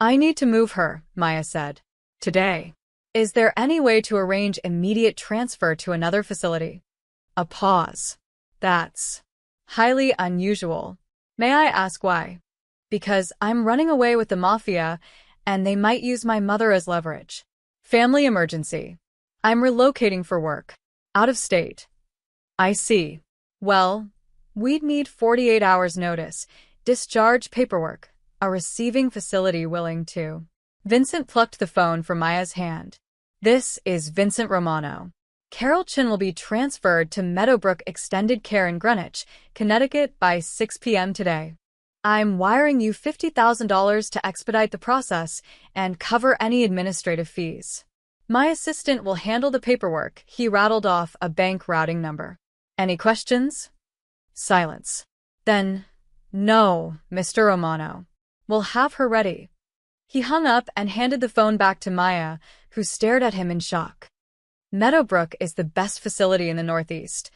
I need to move her, Maya said. Today. Is there any way to arrange immediate transfer to another facility? A pause. That's highly unusual. May I ask why? Because I'm running away with the Mafia, and they might use my mother as leverage. Family emergency. I'm relocating for work. Out of state. I see. Well, we'd need 48 hours notice, discharge paperwork, a receiving facility willing to. Vincent plucked the phone from Maya's hand. This is Vincent Romano. Carol Chin will be transferred to Meadowbrook Extended Care in Greenwich, Connecticut by 6 p.m. today. I'm wiring you $50,000 to expedite the process and cover any administrative fees. My assistant will handle the paperwork. He rattled off a bank routing number. Any questions? Silence. Then, no, Mr. Romano. We'll have her ready. He hung up and handed the phone back to Maya, who stared at him in shock. Meadowbrook is the best facility in the Northeast,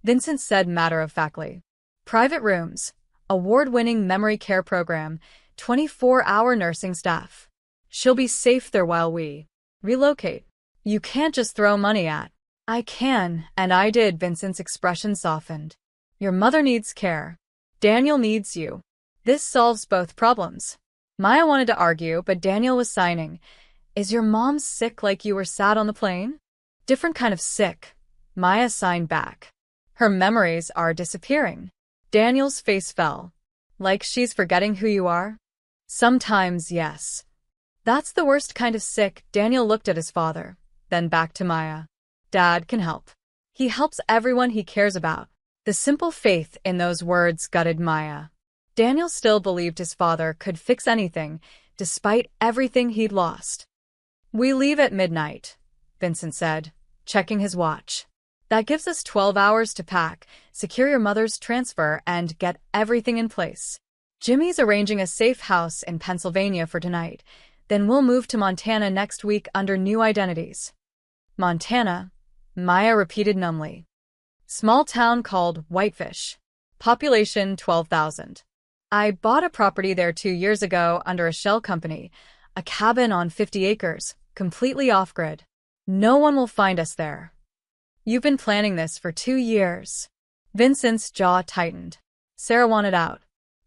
Vincent said matter-of-factly. Private rooms, award-winning memory care program, 24-hour nursing staff. She'll be safe there while we relocate. You can't just throw money at. I can, and I did. Vincent's expression softened. Your mother needs care. Daniel needs you. This solves both problems. Maya wanted to argue, but Daniel was signing. Is your mom sick like you were sad on the plane? Different kind of sick. Maya signed back. Her memories are disappearing. Daniel's face fell. Like she's forgetting who you are? Sometimes, yes. That's the worst kind of sick. Daniel looked at his father, then back to Maya. Dad can help. He helps everyone he cares about. The simple faith in those words gutted Maya. Daniel still believed his father could fix anything, despite everything he'd lost. We leave at midnight, Vincent said, checking his watch. That gives us 12 hours to pack, secure your mother's transfer, and get everything in place. Jimmy's arranging a safe house in Pennsylvania for tonight. Then we'll move to Montana next week under new identities. Montana, Maya repeated numbly. Small town called Whitefish. Population 12,000. I bought a property there 2 years ago under a shell company, a cabin on 50 acres, completely off-grid. No one will find us there. You've been planning this for 2 years. Vincent's jaw tightened. Sarah wanted out.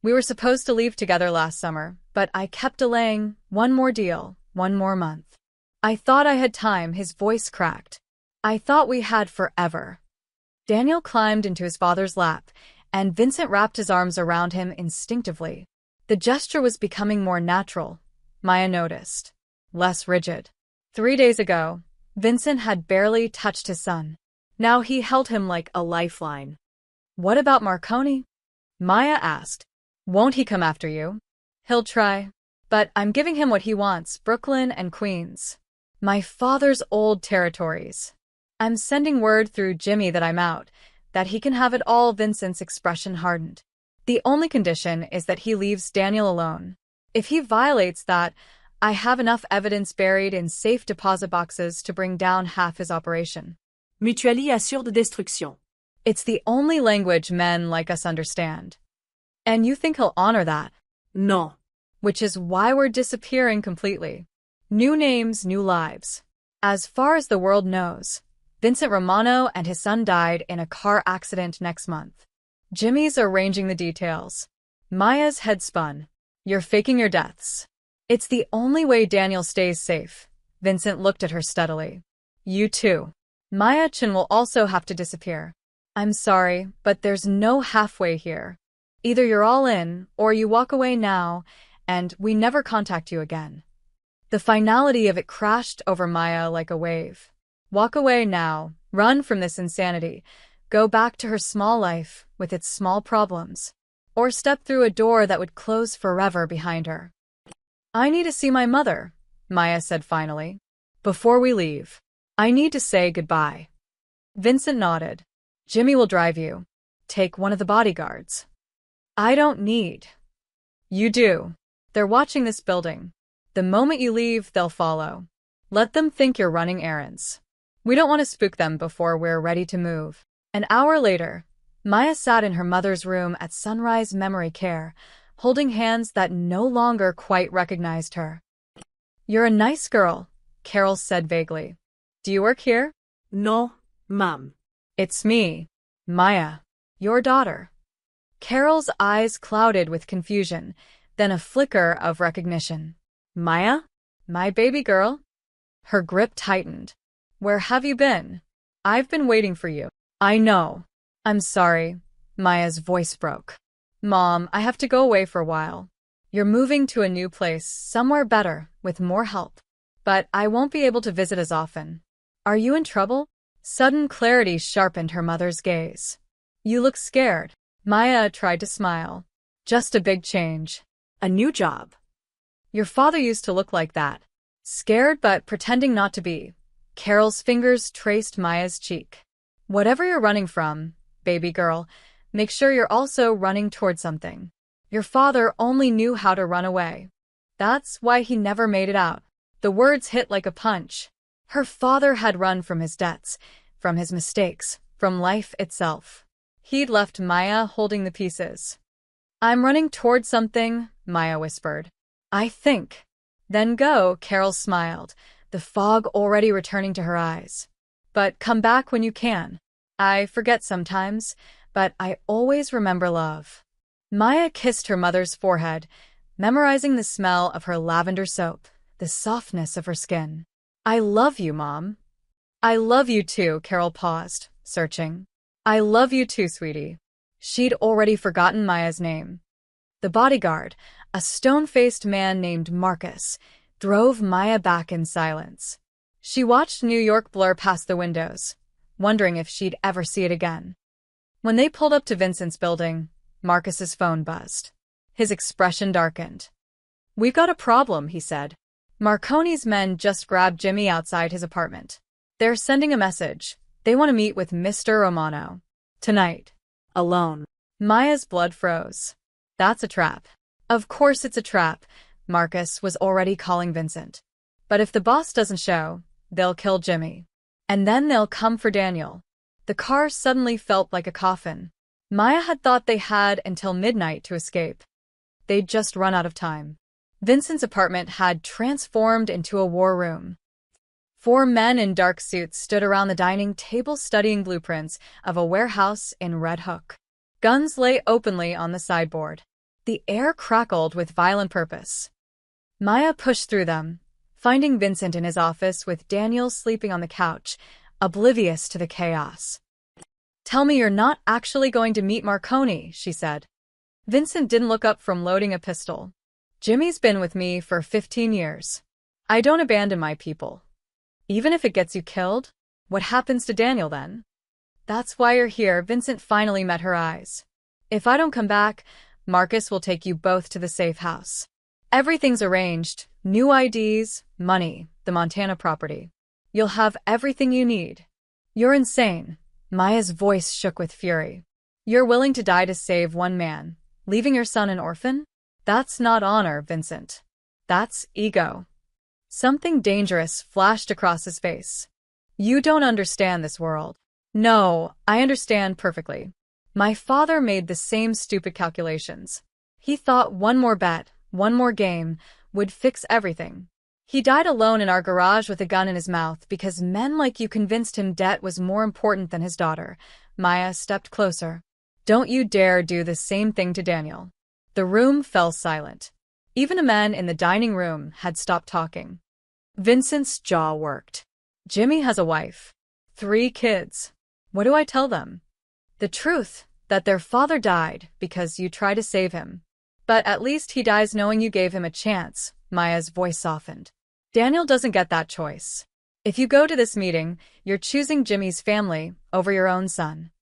We were supposed to leave together last summer, but I kept delaying. One more deal, 1 more month. I thought I had time. His voice cracked. I thought we had forever. Daniel climbed into his father's lap, and Vincent wrapped his arms around him instinctively. The gesture was becoming more natural, Maya noticed. Less rigid. 3 days ago, Vincent had barely touched his son. Now he held him like a lifeline. What about Marconi? Maya asked. Won't he come after you? He'll try. But I'm giving him what he wants, Brooklyn and Queens. My father's old territories. I'm sending word through Jimmy that I'm out, that he can have it all. Vincent's expression hardened. The only condition is that he leaves Daniel alone. If he violates that, I have enough evidence buried in safe deposit boxes to bring down half his operation. Mutually assured destruction. It's the only language men like us understand. And you think he'll honor that? No. Which is why we're disappearing completely. New names, new lives. As far as the world knows, Vincent Romano and his son died in a car accident next month. Jimmy's arranging the details. Maya's head spun. You're faking your deaths. It's the only way Daniel stays safe. Vincent looked at her steadily. You too. Maya Chin will also have to disappear. I'm sorry, but there's no halfway here. Either you're all in, or you walk away now, and we never contact you again. The finality of it crashed over Maya like a wave. Walk away now, run from this insanity, go back to her small life with its small problems, or step through a door that would close forever behind her. I need to see my mother, Maya said finally. Before we leave, I need to say goodbye. Vincent nodded. Jimmy will drive you. Take one of the bodyguards. I don't need. You do. They're watching this building. The moment you leave, they'll follow. Let them think you're running errands. We don't want to spook them before we're ready to move. An hour later, Maya sat in her mother's room at Sunrise Memory Care, holding hands that no longer quite recognized her. "You're a nice girl," Carol said vaguely. "Do you work here?" No, ma'am. "It's me, Maya, your daughter." Carol's eyes clouded with confusion, then a flicker of recognition. "Maya? My baby girl?" Her grip tightened. "Where have you been? I've been waiting for you." "I know. I'm sorry." Maya's voice broke. "Mom, I have to go away for a while. You're moving to a new place, somewhere better, with more help. But I won't be able to visit as often. Are you in trouble?" Sudden clarity sharpened her mother's gaze. "You look scared." Maya tried to smile. "Just a big change. A new job. Your father used to look like that. Scared but pretending not to be." Carol's fingers traced Maya's cheek. "Whatever you're running from, baby girl, make sure you're also running toward something. Your father only knew how to run away. That's why he never made it out." The words hit like a punch. Her father had run from his debts, from his mistakes, from life itself. He'd left Maya holding the pieces. "I'm running toward something," Maya whispered. "I think." "Then go," Carol smiled, the fog already returning to her eyes. "But come back when you can. I forget sometimes, but I always remember love." Maya kissed her mother's forehead, memorizing the smell of her lavender soap, the softness of her skin. "I love you, Mom." "I love you too," Carol paused, searching. "I love you too, sweetie." She'd already forgotten Maya's name. The bodyguard, a stone-faced man named Marcus, drove Maya back in silence. She watched New York blur past the windows, wondering if she'd ever see it again. When they pulled up to Vincent's building, Marcus's phone buzzed. His expression darkened. "We've got a problem," he said. "Marconi's men just grabbed Jimmy outside his apartment. They're sending a message. They want to meet with Mr. Romano. Tonight. Alone." Maya's blood froze. "That's a trap." "Of course it's a trap." Marcus was already calling Vincent. "But if the boss doesn't show, they'll kill Jimmy. And then they'll come for Daniel." The car suddenly felt like a coffin. Maya had thought they had until midnight to escape. They'd just run out of time. Vincent's apartment had transformed into a war room. 4 men in dark suits stood around the dining table studying blueprints of a warehouse in Red Hook. Guns lay openly on the sideboard. The air crackled with violent purpose. Maya pushed through them, finding Vincent in his office with Daniel sleeping on the couch, oblivious to the chaos. "Tell me you're not actually going to meet Marconi," she said. Vincent didn't look up from loading a pistol. "Jimmy's been with me for 15 years. I don't abandon my people. Even if it gets you killed, what happens to Daniel then?" "That's why you're here." Vincent finally met her eyes. "If I don't come back, Marcus will take you both to the safe house. Everything's arranged, new IDs, money, the Montana property. You'll have everything you need." "You're insane." Maya's voice shook with fury. "You're willing to die to save one man, leaving your son an orphan? That's not honor, Vincent. That's ego." Something dangerous flashed across his face. "You don't understand this world." "No, I understand perfectly. My father made the same stupid calculations. He thought one more bet, one more game, would fix everything. He died alone in our garage with a gun in his mouth because men like you convinced him debt was more important than his daughter." Maya stepped closer. "Don't you dare do the same thing to Daniel." The room fell silent. Even the men in the dining room had stopped talking. Vincent's jaw worked. "Jimmy has a wife. 3 kids. What do I tell them?" "The truth, that their father died because you tried to save him. But at least he dies knowing you gave him a chance." Maya's voice softened. "Daniel doesn't get that choice. If you go to this meeting, you're choosing Jimmy's family over your own son."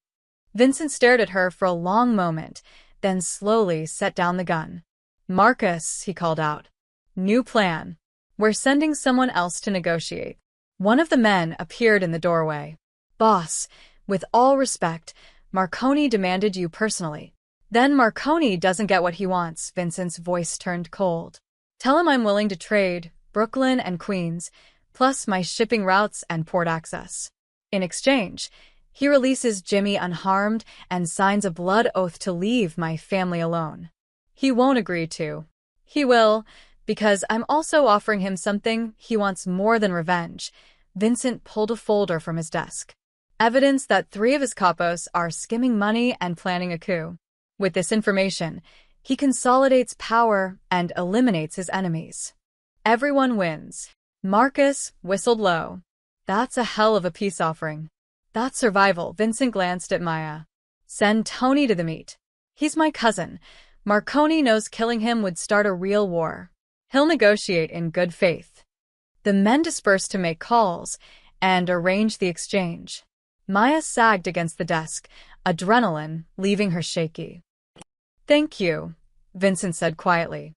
Vincent stared at her for a long moment, then slowly set down the gun. "Marcus," he called out. "New plan. We're sending someone else to negotiate." One of the men appeared in the doorway. "Boss, with all respect, Marconi demanded you personally." "Then Marconi doesn't get what he wants." Vincent's voice turned cold. Tell him I'm willing to trade Brooklyn and Queens, plus my shipping routes and port access. In exchange, he releases Jimmy unharmed and signs a blood oath to leave my family alone. He won't agree to. He will, because I'm also offering him something he wants more than revenge. Vincent pulled a folder from his desk. Evidence that 3 of his capos are skimming money and planning a coup. With this information, he consolidates power and eliminates his enemies. Everyone wins. Marcus whistled low. That's a hell of a peace offering. That's survival. Vincent glanced at Maya. Send Tony to the meet. He's my cousin. Marconi knows killing him would start a real war. He'll negotiate in good faith. The men dispersed to make calls and arrange the exchange. Maya sagged against the desk, adrenaline leaving her shaky. Thank you, Vincent said quietly.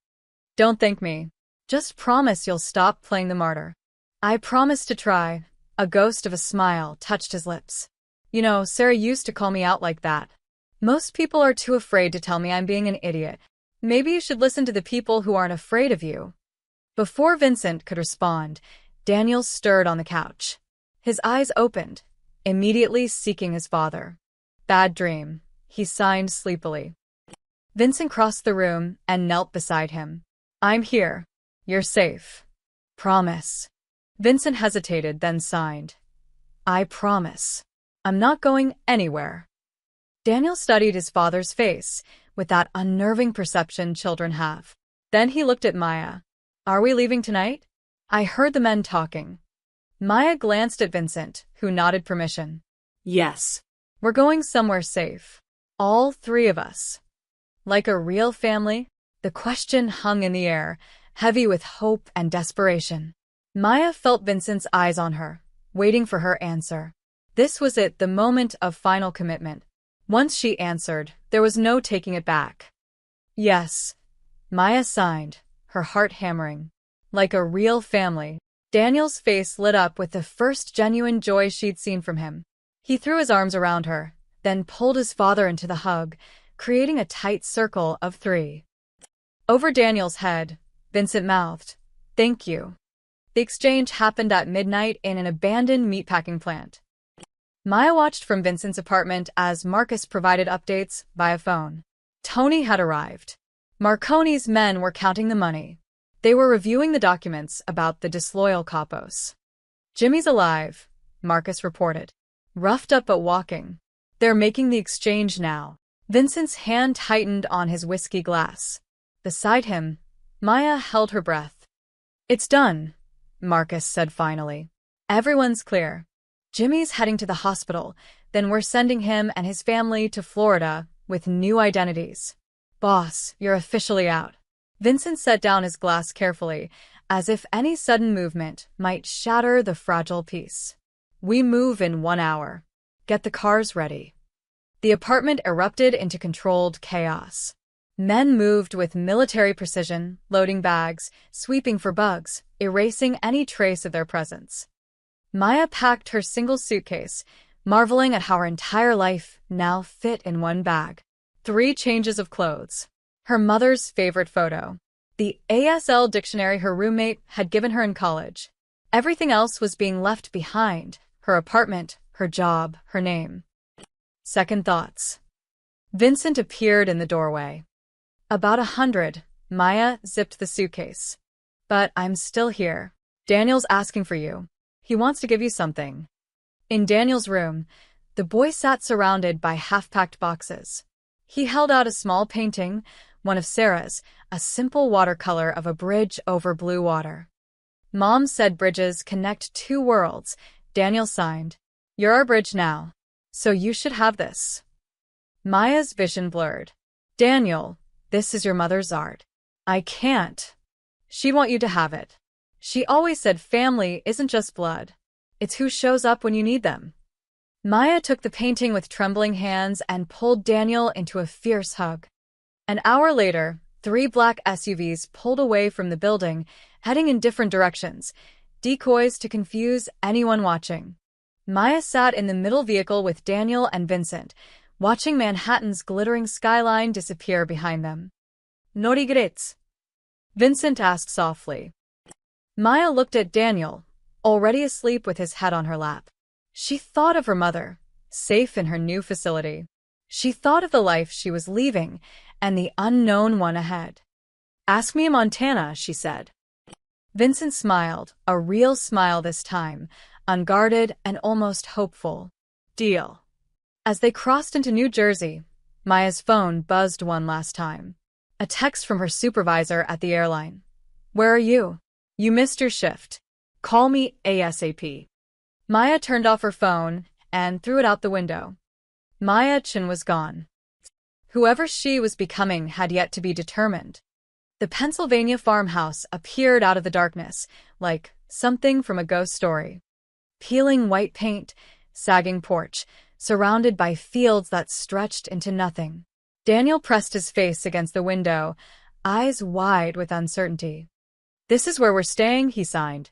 Don't thank me. Just promise you'll stop playing the martyr. I promise to try. A ghost of a smile touched his lips. You know, Sarah used to call me out like that. Most people are too afraid to tell me I'm being an idiot. Maybe you should listen to the people who aren't afraid of you. Before Vincent could respond, Daniel stirred on the couch. His eyes opened, immediately seeking his father. Bad dream, he signed sleepily. Vincent crossed the room and knelt beside him. I'm here. You're safe. Promise. Vincent hesitated, then signed. I promise. I'm not going anywhere. Daniel studied his father's face with that unnerving perception children have. Then he looked at Maya. Are we leaving tonight? I heard the men talking. Maya glanced at Vincent, who nodded permission. Yes. We're going somewhere safe. All 3 of us. Like a real family? The question hung in the air, heavy with hope and desperation. Maya felt Vincent's eyes on her, waiting for her answer. This was it, the moment of final commitment. Once she answered, there was no taking it back. Yes. Maya signed, her heart hammering. Like a real family. Daniel's face lit up with the first genuine joy she'd seen from him. He threw his arms around her, then pulled his father into the hug, creating a tight circle of 3. Over Daniel's head, Vincent mouthed, Thank you. The exchange happened at midnight in an abandoned meatpacking plant. Maya watched from Vincent's apartment as Marcus provided updates via phone. Tony had arrived. Marconi's men were counting the money. They were reviewing the documents about the disloyal capos. Jimmy's alive, Marcus reported. Roughed up but walking. They're making the exchange now. Vincent's hand tightened on his whiskey glass. Beside him, Maya held her breath. It's done, Marcus said finally. Everyone's clear. Jimmy's heading to the hospital, then we're sending him and his family to Florida with new identities. Boss, you're officially out. Vincent set down his glass carefully, as if any sudden movement might shatter the fragile peace. We move in 1 hour. Get the cars ready. The apartment erupted into controlled chaos. Men moved with military precision, loading bags, sweeping for bugs, erasing any trace of their presence. Maya packed her single suitcase, marveling at how her entire life now fit in one bag. 3 changes of clothes. Her mother's favorite photo. The ASL dictionary her roommate had given her in college. Everything else was being left behind. Her apartment, her job, her name. Second thoughts. Vincent appeared in the doorway. About 100, Maya zipped the suitcase. But I'm still here. Daniel's asking for you. He wants to give you something. In Daniel's room, the boy sat surrounded by half-packed boxes. He held out a small painting, one of Sarah's, a simple watercolor of a bridge over blue water. Mom said bridges connect 2 worlds. Daniel signed. You're our bridge now. So you should have this. Maya's vision blurred. Daniel, this is your mother's art. I can't. She'd want you to have it. She always said family isn't just blood. It's who shows up when you need them. Maya took the painting with trembling hands and pulled Daniel into a fierce hug. An hour later, 3 black SUVs pulled away from the building, heading in different directions, decoys to confuse anyone watching. Maya sat in the middle vehicle with Daniel and Vincent, watching Manhattan's glittering skyline disappear behind them. No regrets. Vincent asked softly. Maya looked at Daniel, already asleep with his head on her lap. She thought of her mother, safe in her new facility. She thought of the life she was leaving and the unknown one ahead. Ask me in Montana, she said. Vincent smiled, a real smile this time, unguarded and almost hopeful. Deal. As they crossed into New Jersey, Maya's phone buzzed one last time. A text from her supervisor at the airline. Where are you? You missed your shift. Call me ASAP. Maya turned off her phone and threw it out the window. Maya Chin was gone. Whoever she was becoming had yet to be determined. The Pennsylvania farmhouse appeared out of the darkness, like something from a ghost story. Peeling white paint, sagging porch, surrounded by fields that stretched into nothing. Daniel pressed his face against the window, eyes wide with uncertainty. This is where we're staying, he signed.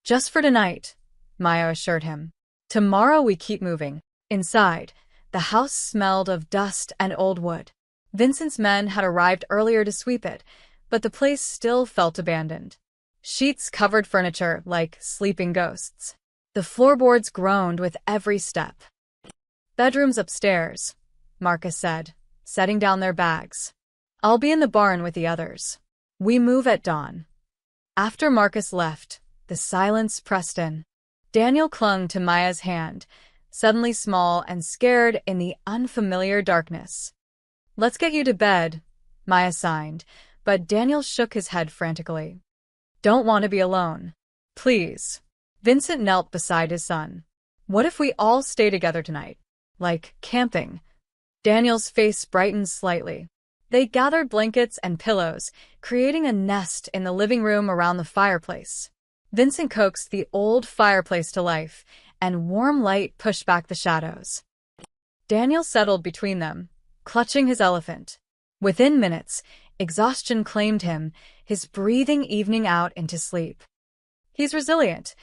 Just for tonight, Maya assured him. Tomorrow we keep moving. Inside, the house smelled of dust and old wood. Vincent's men had arrived earlier to sweep it, but the place still felt abandoned. Sheets covered furniture like sleeping ghosts. The floorboards groaned with every step. Bedrooms upstairs, Marcus said, setting down their bags. I'll be in the barn with the others. We move at dawn. After Marcus left, the silence pressed in. Daniel clung to Maya's hand, suddenly small and scared in the unfamiliar darkness. Let's get you to bed, Maya signed, but Daniel shook his head frantically. Don't want to be alone. Please. Vincent knelt beside his son. What if we all stay together tonight? Like camping? Daniel's face brightened slightly. They gathered blankets and pillows, creating a nest in the living room around the fireplace. Vincent coaxed the old fireplace to life, and warm light pushed back the shadows. Daniel settled between them, clutching his elephant. Within minutes, exhaustion claimed him, his breathing evening out into sleep. He's resilient,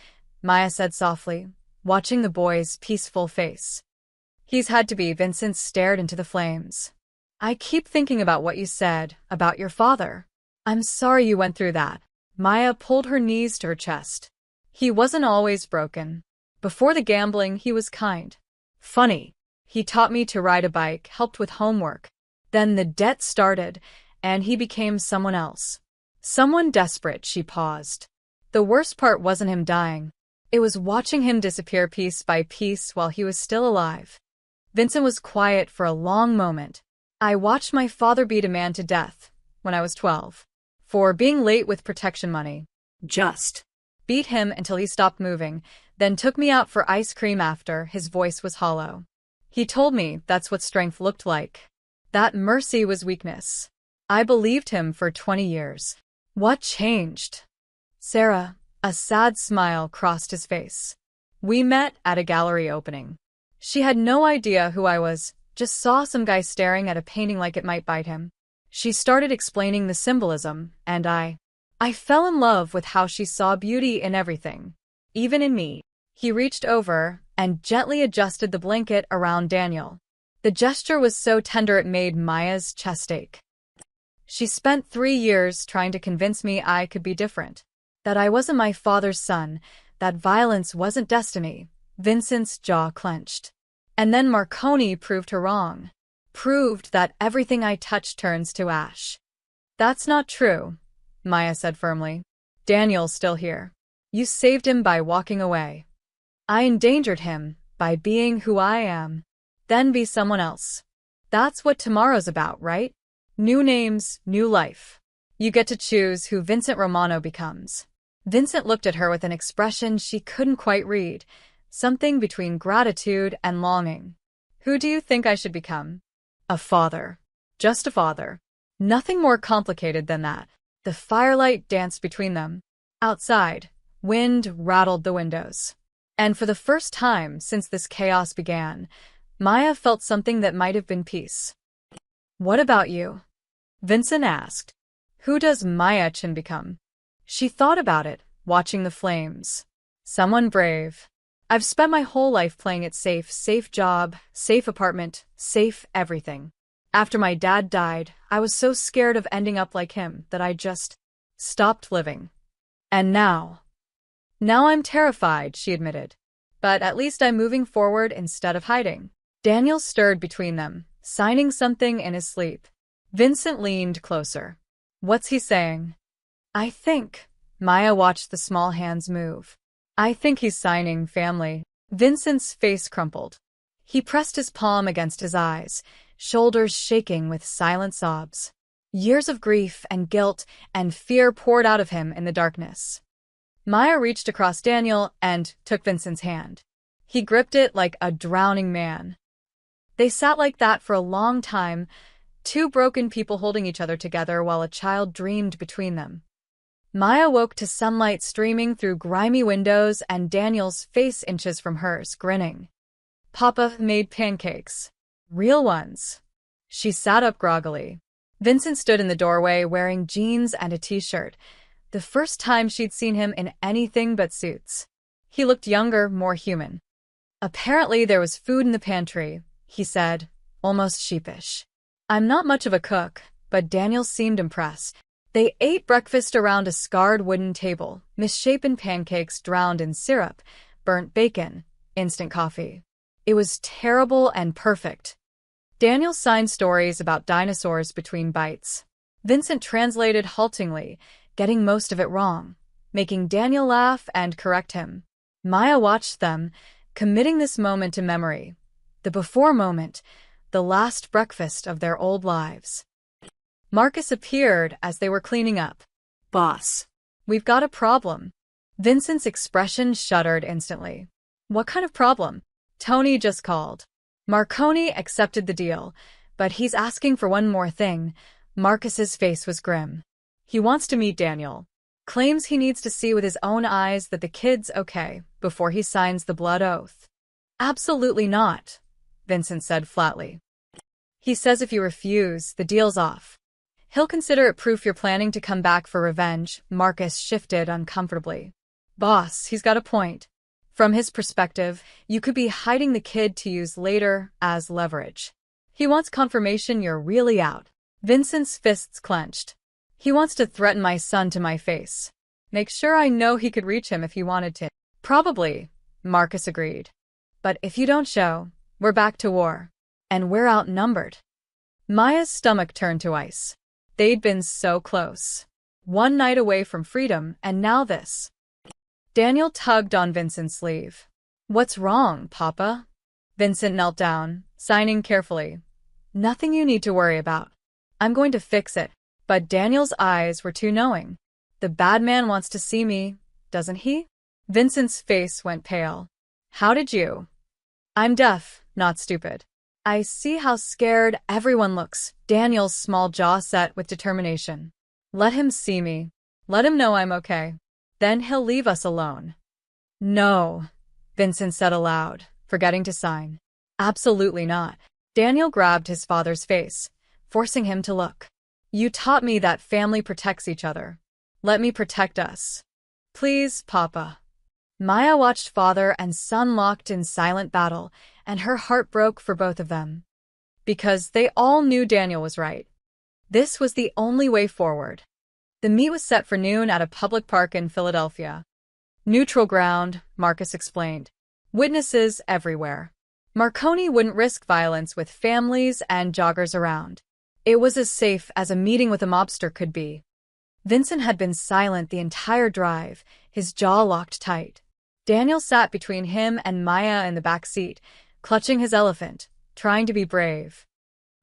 Maya said softly, watching the boy's peaceful face. He's had to be. Vincent stared into the flames. I keep thinking about what you said, about your father. I'm sorry you went through that. Maya pulled her knees to her chest. He wasn't always broken. Before the gambling, he was kind. Funny. He taught me to ride a bike, helped with homework. Then the debt started, and he became someone else. Someone desperate, she paused. The worst part wasn't him dying. It was watching him disappear piece by piece while he was still alive. Vincent was quiet for a long moment. I watched my father beat a man to death when I was 12 for being late with protection money. Just Beat him until he stopped moving, then took me out for ice cream after. His voice was hollow. He told me that's what strength looked like. That mercy was weakness. I believed him for 20 years. What changed? Sarah, a sad smile crossed his face. We met at a gallery opening. She had no idea who I was, just saw some guy staring at a painting like it might bite him. She started explaining the symbolism, and I fell in love with how she saw beauty in everything, even in me. He reached over and gently adjusted the blanket around Daniel. The gesture was so tender it made Maya's chest ache. She spent 3 years trying to convince me I could be different, that I wasn't my father's son, that violence wasn't destiny. Vincent's jaw clenched. And then Marconi proved her wrong. Proved that everything I touch turns to ash. That's not true, Maya said firmly. Daniel's still here. You saved him by walking away. I endangered him by being who I am. Then be someone else. That's what tomorrow's about, right? New names, new life. You get to choose who Vincent Romano becomes. Vincent looked at her with an expression she couldn't quite read, something between gratitude and longing. Who do you think I should become? A father. Just a father. Nothing more complicated than that. The firelight danced between them. Outside, wind rattled the windows. And for the first time since this chaos began, Maya felt something that might have been peace. What about you? Vincent asked. Who does Maya Chin become? She thought about it, watching the flames. Someone brave. I've spent my whole life playing it safe, safe job, safe apartment, safe everything. After my dad died, I was so scared of ending up like him that I just stopped living. And now I'm terrified, she admitted. But at least I'm moving forward instead of hiding. Daniel stirred between them, signing something in his sleep. Vincent leaned closer. What's he saying? I think. Maya watched the small hands move. I think he's signing family. Vincent's face crumpled. He pressed his palm against his eyes, shoulders shaking with silent sobs. Years of grief and guilt and fear poured out of him in the darkness. Maya reached across Daniel and took Vincent's hand. He gripped it like a drowning man. They sat like that for a long time, two broken people holding each other together while a child dreamed between them. Maya woke to sunlight streaming through grimy windows and Daniel's face inches from hers, grinning. Papa made pancakes. Real ones. She sat up groggily. Vincent stood in the doorway wearing jeans and a t-shirt, the first time she'd seen him in anything but suits. He looked younger, more human. Apparently there was food in the pantry, he said, almost sheepish. I'm not much of a cook, but Daniel seemed impressed. They ate breakfast around a scarred wooden table, misshapen pancakes drowned in syrup, burnt bacon, instant coffee. It was terrible and perfect. Daniel signed stories about dinosaurs between bites. Vincent translated haltingly, getting most of it wrong, making Daniel laugh and correct him. Maya watched them, committing this moment to memory. The before moment, the last breakfast of their old lives. Marcus appeared as they were cleaning up. Boss. We've got a problem. Vincent's expression shuddered instantly. What kind of problem? Tony just called. Marconi accepted the deal, but he's asking for one more thing. Marcus's face was grim. He wants to meet Daniel. Claims he needs to see with his own eyes that the kid's okay before he signs the blood oath. Absolutely not, Vincent said flatly. He says if you refuse, the deal's off. He'll consider it proof you're planning to come back for revenge. Marcus shifted uncomfortably. Boss, he's got a point. From his perspective, you could be hiding the kid to use later as leverage. He wants confirmation you're really out. Vincent's fists clenched. He wants to threaten my son to my face. Make sure I know he could reach him if he wanted to. Probably, Marcus agreed. But if you don't show, we're back to war. And we're outnumbered. Maya's stomach turned to ice. They'd been so close. One night away from freedom, and now this. Daniel tugged on Vincent's sleeve. What's wrong, Papa? Vincent knelt down, signing carefully. Nothing you need to worry about. I'm going to fix it. But Daniel's eyes were too knowing. The bad man wants to see me, doesn't he? Vincent's face went pale. How did you? I'm deaf, not stupid. I see how scared everyone looks. Daniel's small jaw set with determination. Let him see me. Let him know I'm okay. Then he'll leave us alone. No, Vincent said aloud, forgetting to sign. Absolutely not. Daniel grabbed his father's face, forcing him to look. You taught me that family protects each other. Let me protect us. Please, Papa. Maya watched father and son locked in silent battle, and her heart broke for both of them. Because they all knew Daniel was right. This was the only way forward. The meet was set for noon at a public park in Philadelphia. Neutral ground, Marcus explained. Witnesses everywhere. Marconi wouldn't risk violence with families and joggers around. It was as safe as a meeting with a mobster could be. Vincent had been silent the entire drive, his jaw locked tight. Daniel sat between him and Maya in the back seat, clutching his elephant, trying to be brave.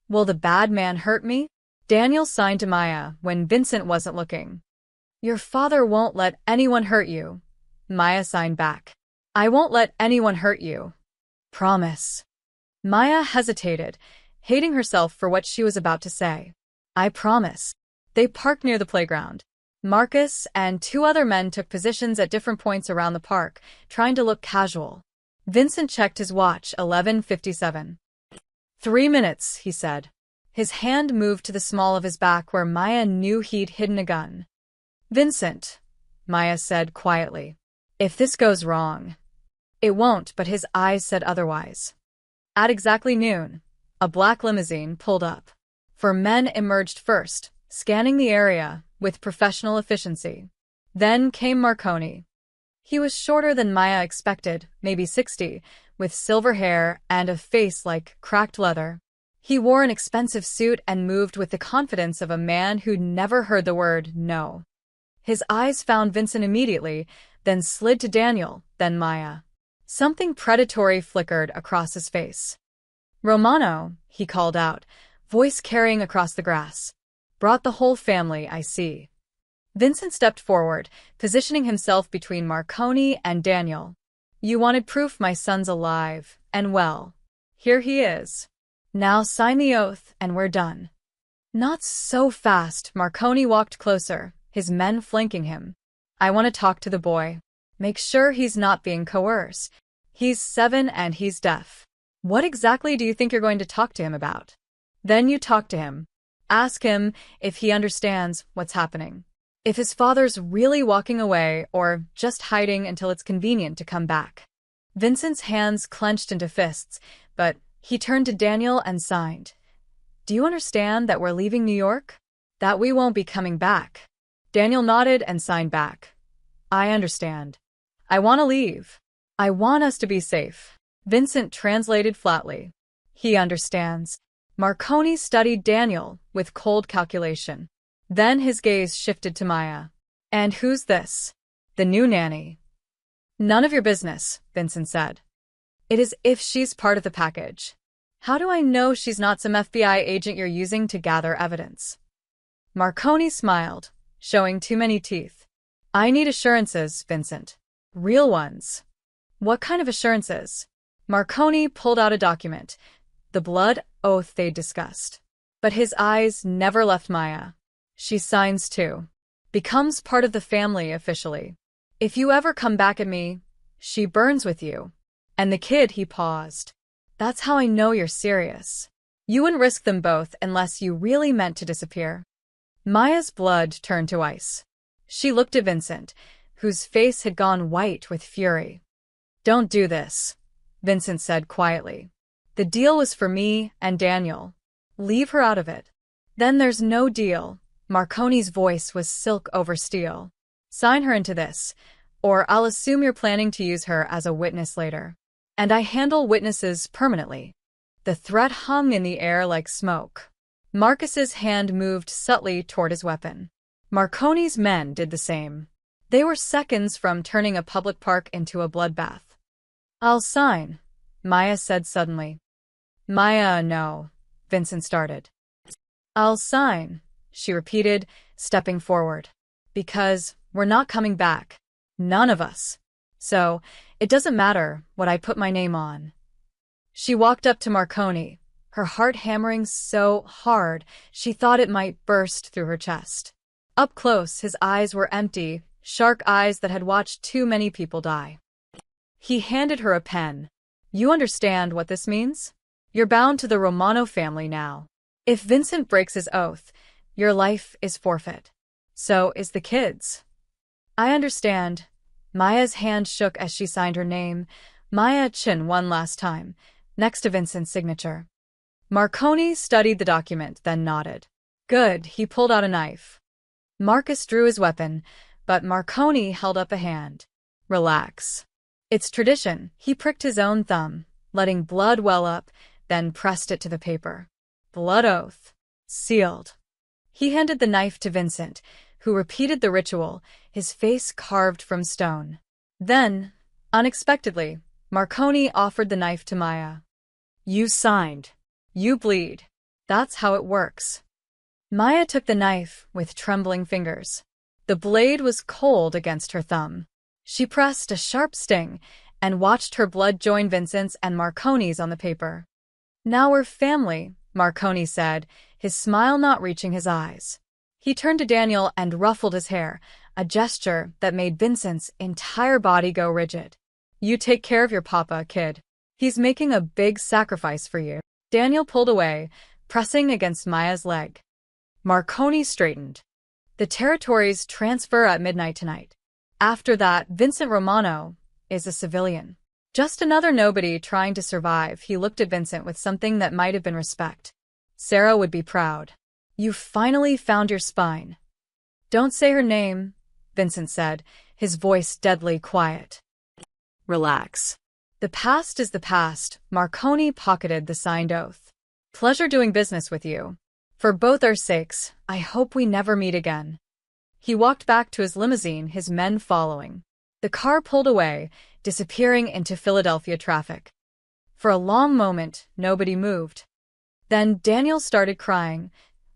Will the bad man hurt me? Daniel signed to Maya when Vincent wasn't looking. Your father won't let anyone hurt you. Maya signed back. I won't let anyone hurt you. Promise. Maya hesitated, hating herself for what she was about to say. I promise. They parked near the playground. Marcus and two other men took positions at different points around the park, trying to look casual. Vincent checked his watch, 11:57. 3 minutes, he said. His hand moved to the small of his back where Maya knew he'd hidden a gun. Vincent, Maya said quietly. If this goes wrong. It won't, but his eyes said otherwise. At exactly noon, a black limousine pulled up. 4 men emerged first, scanning the area with professional efficiency. Then came Marconi. He was shorter than Maya expected, maybe 60, with silver hair and a face like cracked leather. He wore an expensive suit and moved with the confidence of a man who'd never heard the word no. His eyes found Vincent immediately, then slid to Daniel, then Maya. Something predatory flickered across his face. "Romano," he called out, voice carrying across the grass. "Brought the whole family, I see." Vincent stepped forward, positioning himself between Marconi and Daniel. "You wanted proof my son's alive, and well, here he is. Now sign the oath, and we're done." "Not so fast." Marconi walked closer, his men flanking him. "I want to talk to the boy. Make sure he's not being coerced. He's 7 and he's deaf." "What exactly do you think you're going to talk to him about?" "Then you talk to him. Ask him if he understands what's happening. If his father's really walking away or just hiding until it's convenient to come back." Vincent's hands clenched into fists, but he turned to Daniel and signed. "Do you understand that we're leaving New York? That we won't be coming back?" Daniel nodded and signed back. "I understand. I want to leave. I want us to be safe." Vincent translated flatly. "He understands." Marconi studied Daniel with cold calculation. Then his gaze shifted to Maya. "And who's this?" "The new nanny." "None of your business," Vincent said. "It is if she's part of the package. How do I know she's not some FBI agent you're using to gather evidence?" Marconi smiled, showing too many teeth. "I need assurances, Vincent. Real ones." "What kind of assurances?" Marconi pulled out a document, the blood oath they'd discussed. But his eyes never left Maya. "She signs too. Becomes part of the family officially. If you ever come back at me, she burns with you. And the kid," he paused. "That's how I know you're serious. You wouldn't risk them both unless you really meant to disappear." Maya's blood turned to ice. She looked at Vincent, whose face had gone white with fury. "Don't do this," Vincent said quietly. "The deal was for me and Daniel. Leave her out of it." "Then there's no deal." Marconi's voice was silk over steel. "Sign her into this, or I'll assume you're planning to use her as a witness later. And I handle witnesses permanently." The threat hung in the air like smoke. Marcus's hand moved subtly toward his weapon. Marconi's men did the same. They were seconds from turning a public park into a bloodbath. "I'll sign," Maya said suddenly. "Maya, no," Vincent started. "I'll sign," she repeated, stepping forward. "Because we're not coming back. None of us. So, it doesn't matter what I put my name on." She walked up to Marconi, her heart hammering so hard she thought it might burst through her chest. Up close, his eyes were empty, shark eyes that had watched too many people die. He handed her a pen. "You understand what this means? You're bound to the Romano family now. If Vincent breaks his oath, your life is forfeit. So is the kid's." "I understand." Maya's hand shook as she signed her name, Maya Chin, one last time, next to Vincent's signature. Marconi studied the document, then nodded. "Good." He pulled out a knife. Marcus drew his weapon, but Marconi held up a hand. "Relax. It's tradition." He pricked his own thumb, letting blood well up, then pressed it to the paper. "Blood oath. Sealed." He handed the knife to Vincent, who repeated the ritual, his face carved from stone. Then, unexpectedly, Marconi offered the knife to Maya. "You signed. You bleed. That's how it works." Maya took the knife with trembling fingers. The blade was cold against her thumb. She pressed a sharp sting and watched her blood join Vincent's and Marconi's on the paper. "Now we're family," Marconi said, his smile not reaching his eyes. He turned to Daniel and ruffled his hair, a gesture that made Vincent's entire body go rigid. "You take care of your papa, kid. He's making a big sacrifice for you." Daniel pulled away, pressing against Maya's leg. Marconi straightened. "The territories transfer at midnight tonight. After that, Vincent Romano is a civilian. Just another nobody trying to survive." He looked at Vincent with something that might have been respect. "Sarah would be proud." You finally found your spine. Don't say her name, Vincent said, his voice deadly quiet. Relax. The past is the past, Marconi pocketed the signed oath. Pleasure doing business with you. For both our sakes, I hope we never meet again. He walked back to his limousine, his men following. The car pulled away, disappearing into Philadelphia traffic. For a long moment, nobody moved. Then Daniel started crying,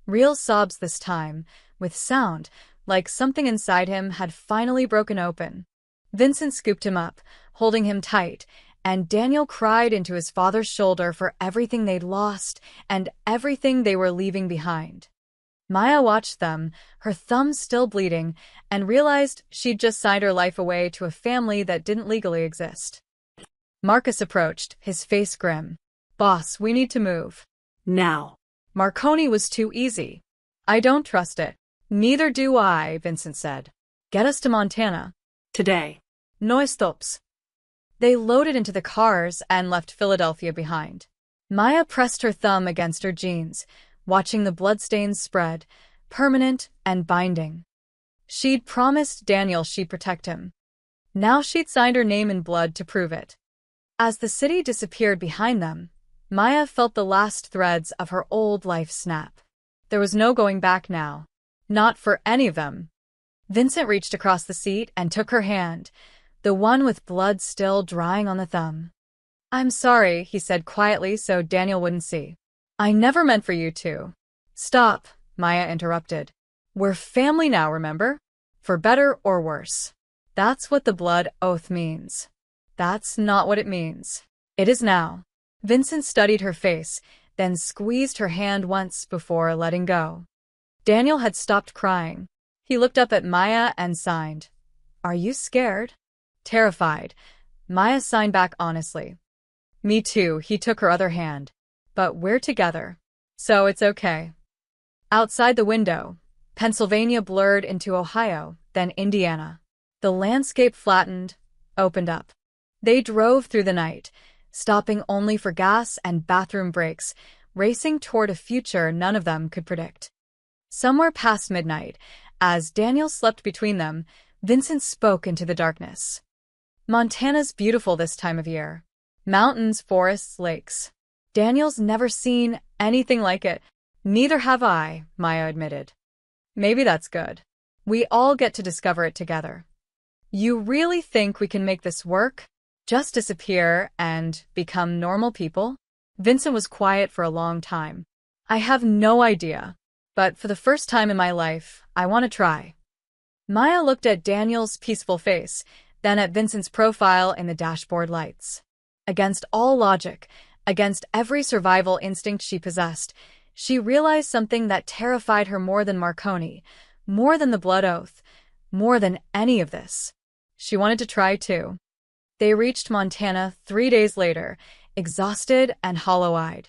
real sobs this time, with sound, like something inside him had finally broken open. Vincent scooped him up, holding him tight, and Daniel cried into his father's shoulder for everything they'd lost and everything they were leaving behind. Maya watched them, her thumb still bleeding, and realized she'd just signed her life away to a family that didn't legally exist. Marcus approached, his face grim. Boss, we need to move. Now. Marconi was too easy. I don't trust it. Neither do I, Vincent said. Get us to Montana. Today. Nonstop. They loaded into the cars and left Philadelphia behind. Maya pressed her thumb against her jeans, watching the bloodstains spread, permanent and binding. She'd promised Daniel she'd protect him. Now she'd signed her name in blood to prove it. As the city disappeared behind them, Maya felt the last threads of her old life snap. There was no going back now. Not for any of them. Vincent reached across the seat and took her hand, the one with blood still drying on the thumb. I'm sorry, he said quietly so Daniel wouldn't see. I never meant for you to. Stop, Maya interrupted. We're family now, remember? For better or worse. That's what the blood oath means. That's not what it means. It is now. Vincent studied her face, then squeezed her hand once before letting go. Daniel had stopped crying. He looked up at Maya and signed. Are you scared? Terrified. Maya signed back honestly. Me too, he took her other hand. But we're together. So it's okay. Outside the window, Pennsylvania blurred into Ohio, then Indiana. The landscape flattened, opened up. They drove through the night, stopping only for gas and bathroom breaks, racing toward a future none of them could predict. Somewhere past midnight, as Daniel slept between them, Vincent spoke into the darkness. Montana's beautiful this time of year. Mountains, forests, lakes. Daniel's never seen anything like it. Neither have I, Maya admitted. Maybe that's good. We all get to discover it together. You really think we can make this work? Just disappear and become normal people? Vincent was quiet for a long time. I have no idea. But for the first time in my life, I want to try. Maya looked at Daniel's peaceful face, then at Vincent's profile in the dashboard lights. Against all logic, against every survival instinct she possessed, she realized something that terrified her more than Marconi, more than the blood oath, more than any of this. She wanted to try too. They reached Montana 3 days later, exhausted and hollow-eyed.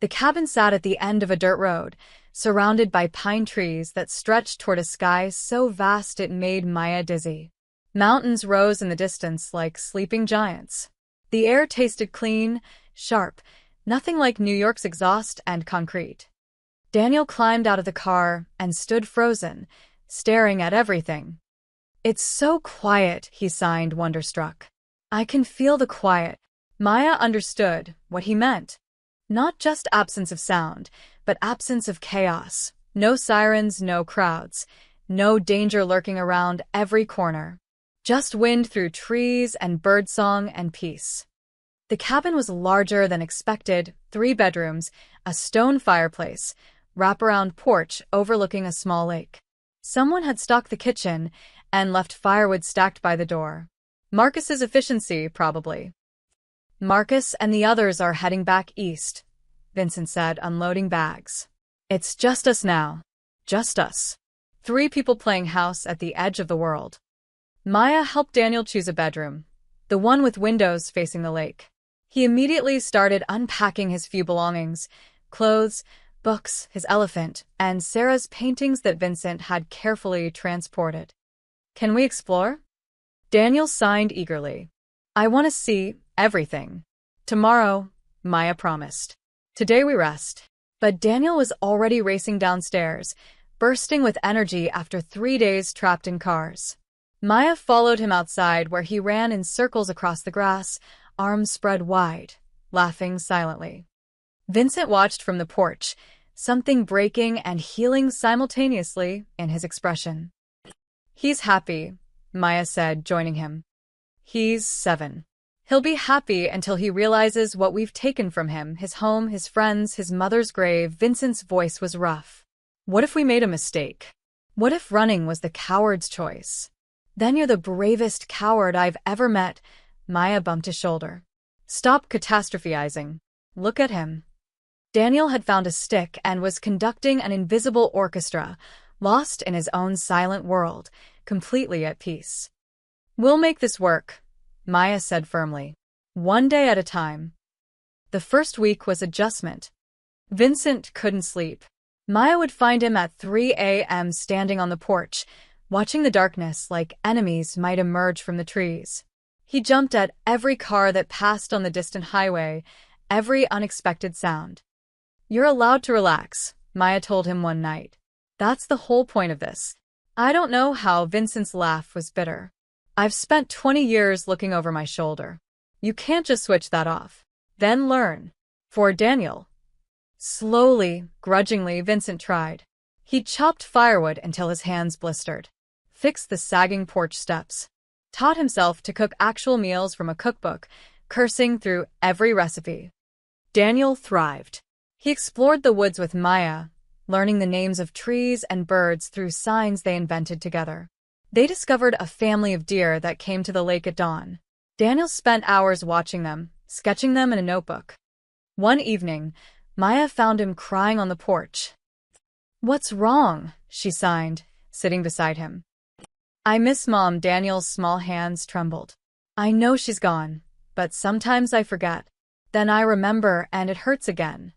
The cabin sat at the end of a dirt road, surrounded by pine trees that stretched toward a sky so vast it made Maya dizzy. Mountains rose in the distance like sleeping giants. The air tasted clean, sharp, nothing like New York's exhaust and concrete. Daniel climbed out of the car and stood frozen, staring at everything. It's so quiet, he sighed, wonderstruck. I can feel the quiet. Maya understood what he meant. Not just absence of sound, but absence of chaos. No sirens, no crowds. No danger lurking around every corner. Just wind through trees and birdsong and peace. The cabin was larger than expected, 3 bedrooms, a stone fireplace, wraparound porch overlooking a small lake. Someone had stocked the kitchen and left firewood stacked by the door. Marcus's efficiency, probably. Marcus and the others are heading back east, Vincent said, unloading bags. It's just us now. Just us. 3 people playing house at the edge of the world. Maya helped Daniel choose a bedroom, the one with windows facing the lake. He immediately started unpacking his few belongings, clothes, books, his elephant, and Sarah's paintings that Vincent had carefully transported. Can we explore? Daniel signed eagerly. I want to see everything. Tomorrow, Maya promised. Today we rest. But Daniel was already racing downstairs, bursting with energy after 3 days trapped in cars. Maya followed him outside, where he ran in circles across the grass, arms spread wide, laughing silently. Vincent watched from the porch, something breaking and healing simultaneously in his expression. "He's happy," Maya said, joining him. "He's 7. He'll be happy until he realizes what we've taken from him, his home, his friends, his mother's grave." Vincent's voice was rough. "What if we made a mistake? What if running was the coward's choice?" "Then you're the bravest coward I've ever met." Maya bumped his shoulder. "Stop catastrophizing. Look at him." Daniel had found a stick and was conducting an invisible orchestra, lost in his own silent world, completely at peace. "We'll make this work," Maya said firmly. "One day at a time." The first week was adjustment. Vincent couldn't sleep. Maya would find him at 3 a.m. standing on the porch, watching the darkness like enemies might emerge from the trees. He jumped at every car that passed on the distant highway, every unexpected sound. "You're allowed to relax," Maya told him one night. "That's the whole point of this." "I don't know how." Vincent's laugh was bitter. "I've spent 20 years looking over my shoulder. You can't just switch that off. Then learn." For Daniel. Slowly, grudgingly, Vincent tried. He chopped firewood until his hands blistered, fixed the sagging porch steps, taught himself to cook actual meals from a cookbook, cursing through every recipe. Daniel thrived. He explored the woods with Maya, learning the names of trees and birds through signs they invented together. They discovered a family of deer that came to the lake at dawn. Daniel spent hours watching them, sketching them in a notebook. One evening, Maya found him crying on the porch. "What's wrong?" she signed, sitting beside him. "I miss Mom." Daniel's small hands trembled. "I know she's gone, but sometimes I forget. Then I remember and it hurts again."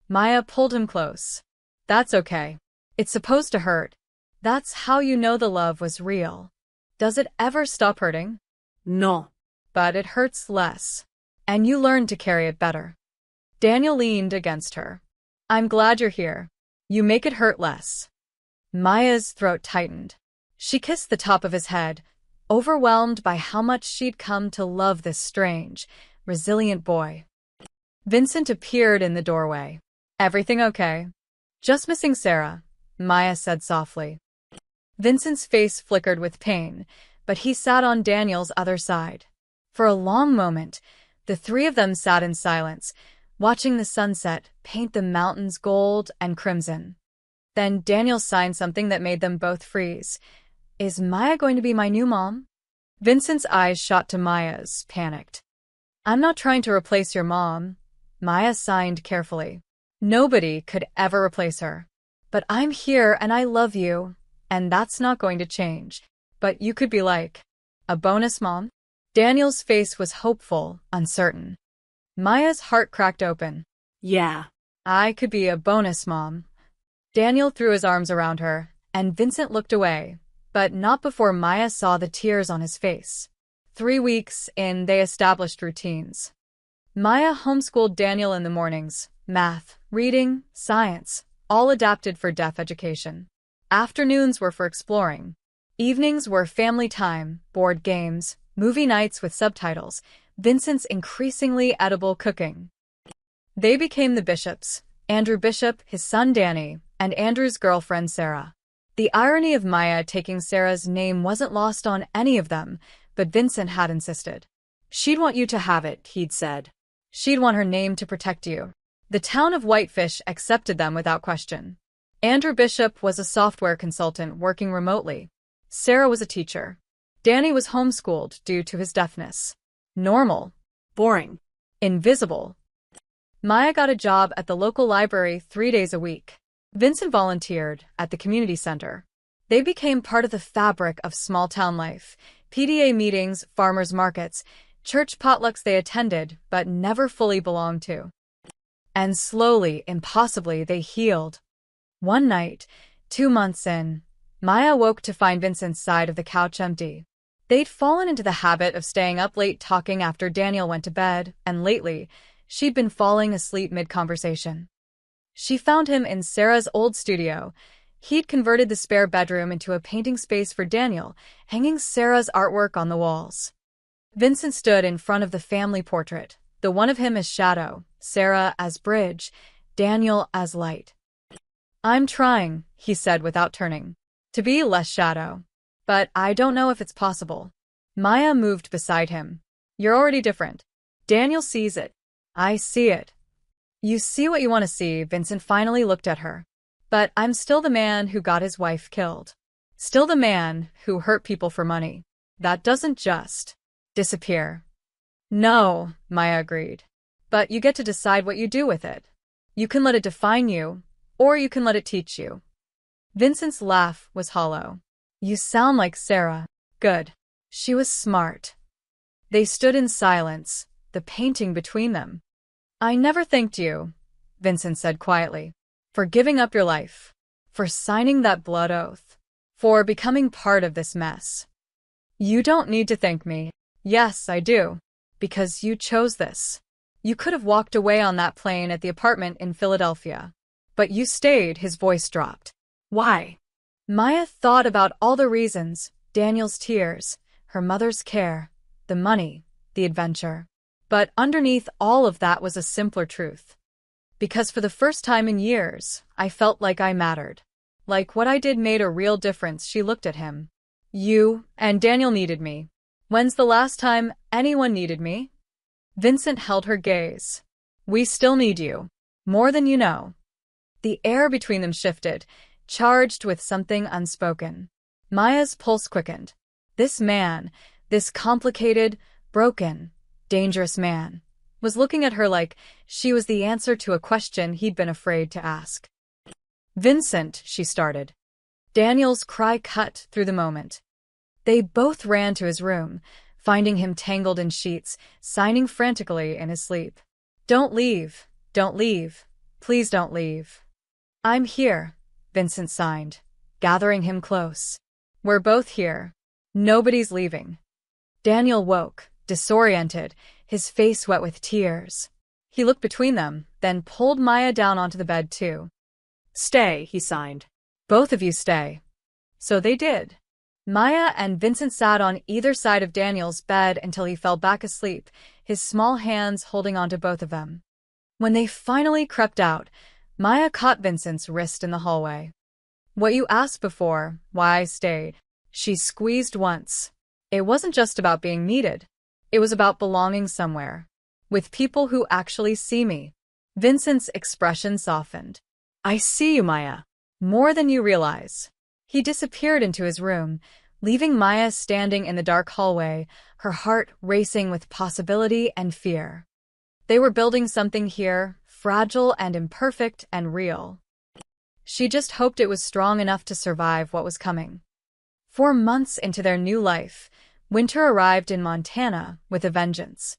Maya pulled him close. "That's okay. It's supposed to hurt. That's how you know the love was real." "Does it ever stop hurting?" No. "But it hurts less. And you learn to carry it better." Daniel leaned against her. "I'm glad you're here. You make it hurt less." Maya's throat tightened. She kissed the top of his head, overwhelmed by how much she'd come to love this strange, resilient boy. Vincent appeared in the doorway. "Everything okay?" "Just missing Sarah," Maya said softly. Vincent's face flickered with pain, but he sat on Daniel's other side. For a long moment, the three of them sat in silence, watching the sunset paint the mountains gold and crimson. Then Daniel signed something that made them both freeze. "Is Maya going to be my new mom?" Vincent's eyes shot to Maya's, panicked. "I'm not trying to replace your mom," Maya signed carefully. "Nobody could ever replace her. But I'm here and I love you, and that's not going to change. But you could be like a bonus mom?" Daniel's face was hopeful, uncertain. Maya's heart cracked open. Yeah. "I could be a bonus mom." Daniel threw his arms around her, and Vincent looked away, but not before Maya saw the tears on his face. 3 weeks in, they established routines. Maya homeschooled Daniel in the mornings, math, reading, science, all adapted for deaf education. Afternoons were for exploring. Evenings were family time, board games, movie nights with subtitles, Vincent's increasingly edible cooking. They became the Bishops, Andrew Bishop, his son Danny, and Andrew's girlfriend Sarah. The irony of Maya taking Sarah's name wasn't lost on any of them, but Vincent had insisted. "She'd want you to have it," he'd said. "She'd want her name to protect you." The town of Whitefish accepted them without question. Andrew Bishop was a software consultant working remotely. Sarah was a teacher. Danny was homeschooled due to his deafness. Normal. Boring. Invisible. Maya got a job at the local library 3 days a week. Vincent volunteered at the community center. They became part of the fabric of small-town life. PTA meetings, farmers' markets, church potlucks they attended but never fully belonged to. And slowly, impossibly, they healed. One night, 2 months in, Maya woke to find Vincent's side of the couch empty. They'd fallen into the habit of staying up late talking after Daniel went to bed, and lately, she'd been falling asleep mid-conversation. She found him in Sarah's old studio. He'd converted the spare bedroom into a painting space for Daniel, hanging Sarah's artwork on the walls. Vincent stood in front of the family portrait, the one of him as shadow, Sarah as bridge, Daniel as light. "I'm trying," he said without turning, "to be less shadow. But I don't know if it's possible." Maya moved beside him. "You're already different." Daniel sees it. "I see it." "You see what you want to see," Vincent finally looked at her. "But I'm still the man who got his wife killed. Still the man who hurt people for money. That doesn't just disappear." "No," Maya agreed. "But you get to decide what you do with it. You can let it define you, or you can let it teach you." Vincent's laugh was hollow. "You sound like Sarah." "Good. She was smart." They stood in silence, the painting between them. "I never thanked you," Vincent said quietly, "for giving up your life, for signing that blood oath, for becoming part of this mess." "You don't need to thank me." "Yes, I do. Because you chose this. You could have walked away on that plane at the apartment in Philadelphia. But you stayed." His voice dropped. Why? Maya thought about all the reasons: Daniel's tears, her mother's care, the money, the adventure. But underneath all of that was a simpler truth. "Because for the first time in years, I felt like I mattered. Like what I did made a real difference." She looked at him. "You and Daniel needed me. When's the last time anyone needed me?" Vincent held her gaze. "We still need you. More than you know." The air between them shifted, charged with something unspoken. Maya's pulse quickened. This man, this complicated, broken, dangerous man, was looking at her like she was the answer to a question he'd been afraid to ask. "Vincent," she started. Daniel's cry cut through the moment. They both ran to his room, finding him tangled in sheets, signing frantically in his sleep. "Don't leave. Don't leave. Please don't leave." "I'm here," Vincent signed, gathering him close. "We're both here. Nobody's leaving." Daniel woke, disoriented, his face wet with tears. He looked between them, then pulled Maya down onto the bed too. "Stay," he signed. "Both of you stay." So they did. Maya and Vincent sat on either side of Daniel's bed until he fell back asleep, his small hands holding onto both of them. When they finally crept out, Maya caught Vincent's wrist in the hallway. "What you asked before, why I stayed." She squeezed once. "It wasn't just about being needed. It was about belonging somewhere. With people who actually see me." Vincent's expression softened. "I see you, Maya. More than you realize." He disappeared into his room, leaving Maya standing in the dark hallway, her heart racing with possibility and fear. They were building something here, fragile and imperfect and real. She just hoped it was strong enough to survive what was coming. 4 months into their new life, winter arrived in Montana with a vengeance.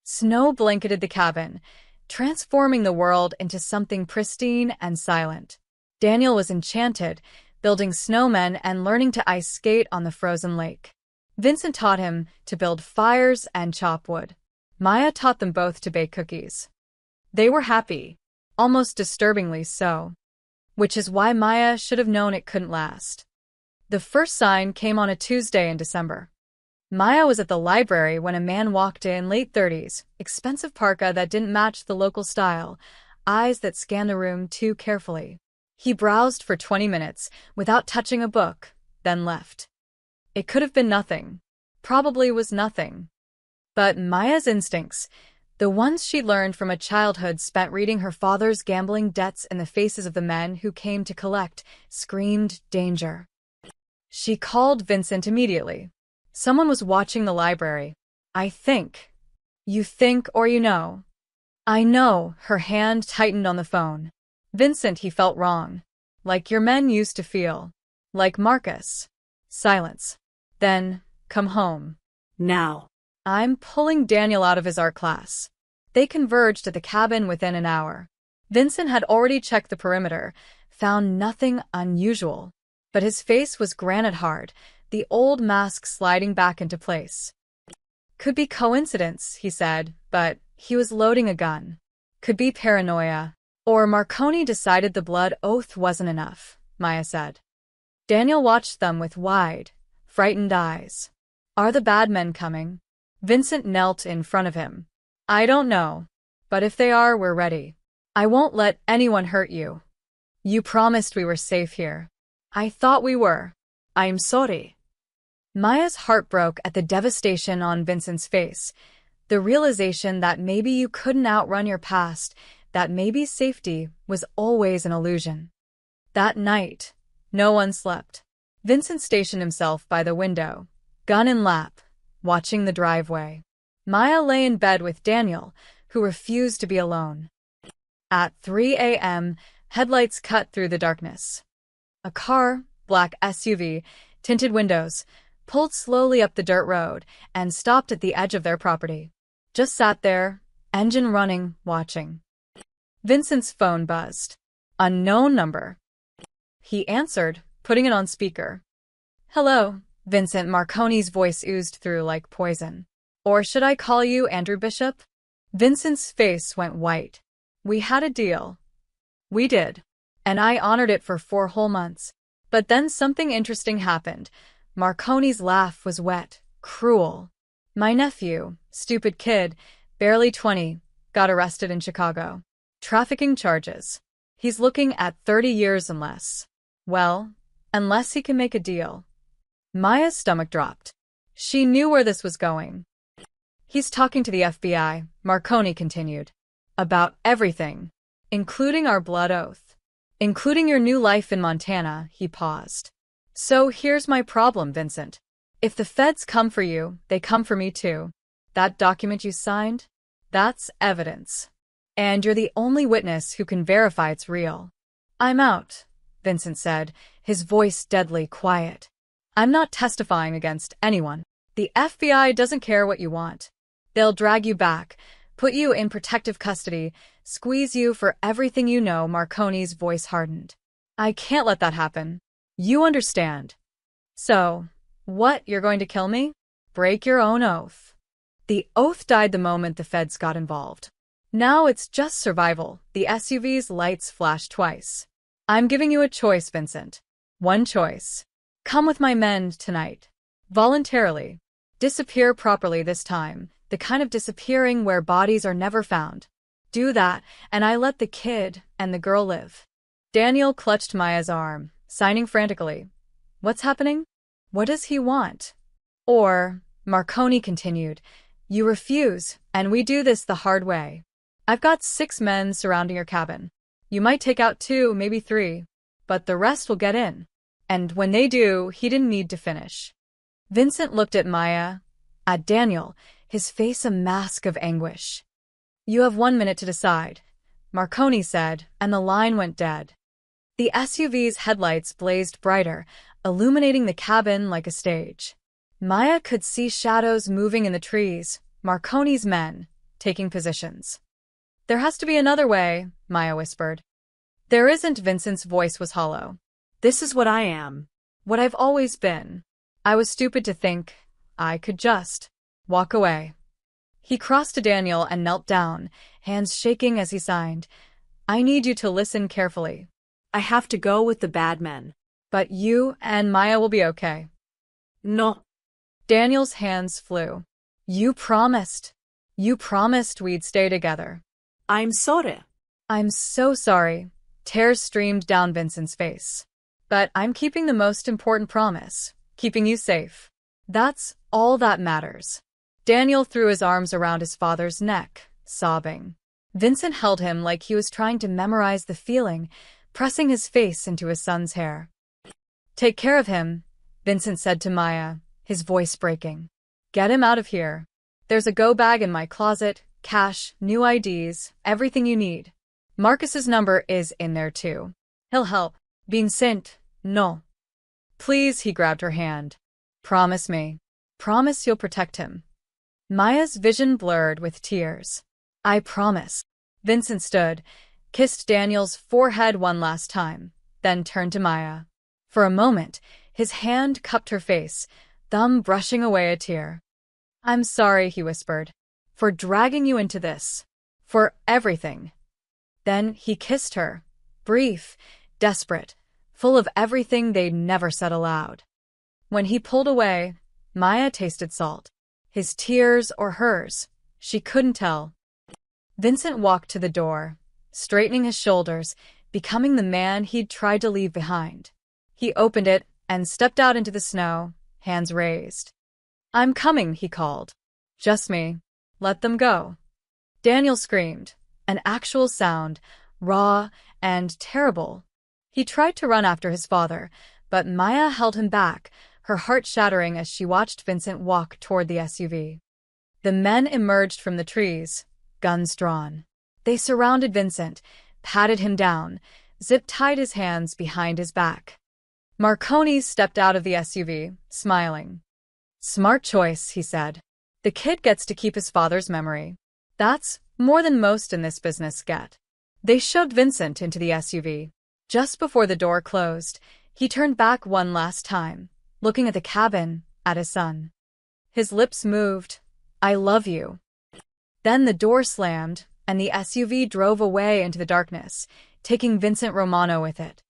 Snow blanketed the cabin, transforming the world into something pristine and silent. Daniel was enchanted, building snowmen and learning to ice skate on the frozen lake. Vincent taught him to build fires and chop wood. Maya taught them both to bake cookies. They were happy, almost disturbingly so. Which is why Maya should have known it couldn't last. The first sign came on a Tuesday in December. Maya was at the library when a man walked in, late 30s, expensive parka that didn't match the local style, eyes that scanned the room too carefully. He browsed for 20 minutes without touching a book, then left. It could have been nothing. Probably was nothing. But Maya's instincts, the ones she learned from a childhood spent reading her father's gambling debts in the faces of the men who came to collect, screamed danger. She called Vincent immediately. Someone was watching the library. "I think." "You think or you know?" "I know." Her hand tightened on the phone. "Vincent," he felt wrong. "Like your men used to feel. Like Marcus." Silence. Then, "Come home." Now. "I'm pulling Daniel out of his art class." They converged at the cabin within an hour. Vincent had already checked the perimeter, found nothing unusual. But his face was granite hard, the old mask sliding back into place. "Could be coincidence," he said, but he was loading a gun. "Could be paranoia." Or Marconi decided the blood oath wasn't enough, Maya said. Daniel watched them with wide, frightened eyes. Are the bad men coming? Vincent knelt in front of him. I don't know. But if they are, we're ready. I won't let anyone hurt you. You promised we were safe here. I thought we were. I'm sorry. Maya's heart broke at the devastation on Vincent's face, the realization that maybe you couldn't outrun your past, that maybe safety was always an illusion. That night, no one slept. Vincent stationed himself by the window, gun in lap, watching the driveway. Maya lay in bed with Daniel, who refused to be alone. At 3 a.m., headlights cut through the darkness. A car, black SUV, tinted windows, pulled slowly up the dirt road and stopped at the edge of their property. Just sat there, engine running, watching. Vincent's phone buzzed. Unknown number. He answered, putting it on speaker. Hello, Vincent. Marconi's voice oozed through like poison. Or should I call you Andrew Bishop? Vincent's face went white. We had a deal. We did. And I honored it for 4 whole months. But then something interesting happened. Marconi's laugh was wet, cruel. My nephew, stupid kid, barely 20, got arrested in Chicago. Trafficking charges. He's looking at 30 years and less. Well, unless he can make a deal. Maya's stomach dropped. She knew where this was going. He's talking to the FBI, Marconi continued. About everything. Including our blood oath. Including your new life in Montana, he paused. So here's my problem, Vincent. If the feds come for you, they come for me too. That document you signed? That's evidence. And you're the only witness who can verify it's real. I'm out, Vincent said, his voice deadly quiet. I'm not testifying against anyone. The FBI doesn't care what you want. They'll drag you back, put you in protective custody, squeeze you for everything you know. Marconi's voice hardened. I can't let that happen. You understand. So, what, you're going to kill me? Break your own oath. The oath died the moment the feds got involved. Now it's just survival. The SUV's lights flashed twice. I'm giving you a choice, Vincent. One choice. Come with my men tonight. Voluntarily. Disappear properly this time, the kind of disappearing where bodies are never found. Do that, and I let the kid and the girl live. Daniel clutched Maya's arm, signing frantically. What's happening? What does he want? Or, Marconi continued, you refuse, and we do this the hard way. I've got 6 men surrounding your cabin. You might take out 2, maybe 3, but the rest will get in. And when they do, he didn't need to finish. Vincent looked at Maya, at Daniel, his face a mask of anguish. You have 1 minute to decide, Marconi said, and the line went dead. The SUV's headlights blazed brighter, illuminating the cabin like a stage. Maya could see shadows moving in the trees, Marconi's men, taking positions. There has to be another way, Maya whispered. There isn't. Vincent's voice was hollow. This is what I am. What I've always been. I was stupid to think I could just walk away. He crossed to Daniel and knelt down, hands shaking as he signed. I need you to listen carefully. I have to go with the bad men. But you and Maya will be okay. No. Daniel's hands flew. You promised. You promised we'd stay together. I'm sorry. I'm so sorry. Tears streamed down Vincent's face. But I'm keeping the most important promise, keeping you safe. That's all that matters. Daniel threw his arms around his father's neck, sobbing. Vincent held him like he was trying to memorize the feeling, pressing his face into his son's hair. Take care of him, Vincent said to Maya, his voice breaking. Get him out of here. There's a go bag in my closet, cash, new IDs, everything you need. Marcus's number is in there too. He'll help. Vincent, no. Please, he grabbed her hand. Promise me. Promise you'll protect him. Maya's vision blurred with tears. I promise. Vincent stood, kissed Daniel's forehead one last time, then turned to Maya. For a moment, his hand cupped her face, thumb brushing away a tear. I'm sorry, he whispered, for dragging you into this. For everything. Then he kissed her, brief, desperate, full of everything they'd never said aloud. When he pulled away, Maya tasted salt. His tears or hers, she couldn't tell. Vincent walked to the door, straightening his shoulders, becoming the man he'd tried to leave behind. He opened it and stepped out into the snow, hands raised. "I'm coming," he called. "Just me. Let them go." Daniel screamed, an actual sound, raw and terrible. He tried to run after his father, but Maya held him back, her heart shattering as she watched Vincent walk toward the SUV. The men emerged from the trees, guns drawn. They surrounded Vincent, patted him down, zip-tied his hands behind his back. Marconi stepped out of the SUV, smiling. "Smart choice," he said. "The kid gets to keep his father's memory. That's more than most in this business get." They shoved Vincent into the SUV. Just before the door closed, he turned back one last time, looking at the cabin, at his son. His lips moved. "I love you." Then the door slammed, and the SUV drove away into the darkness, taking Vincent Romano with it.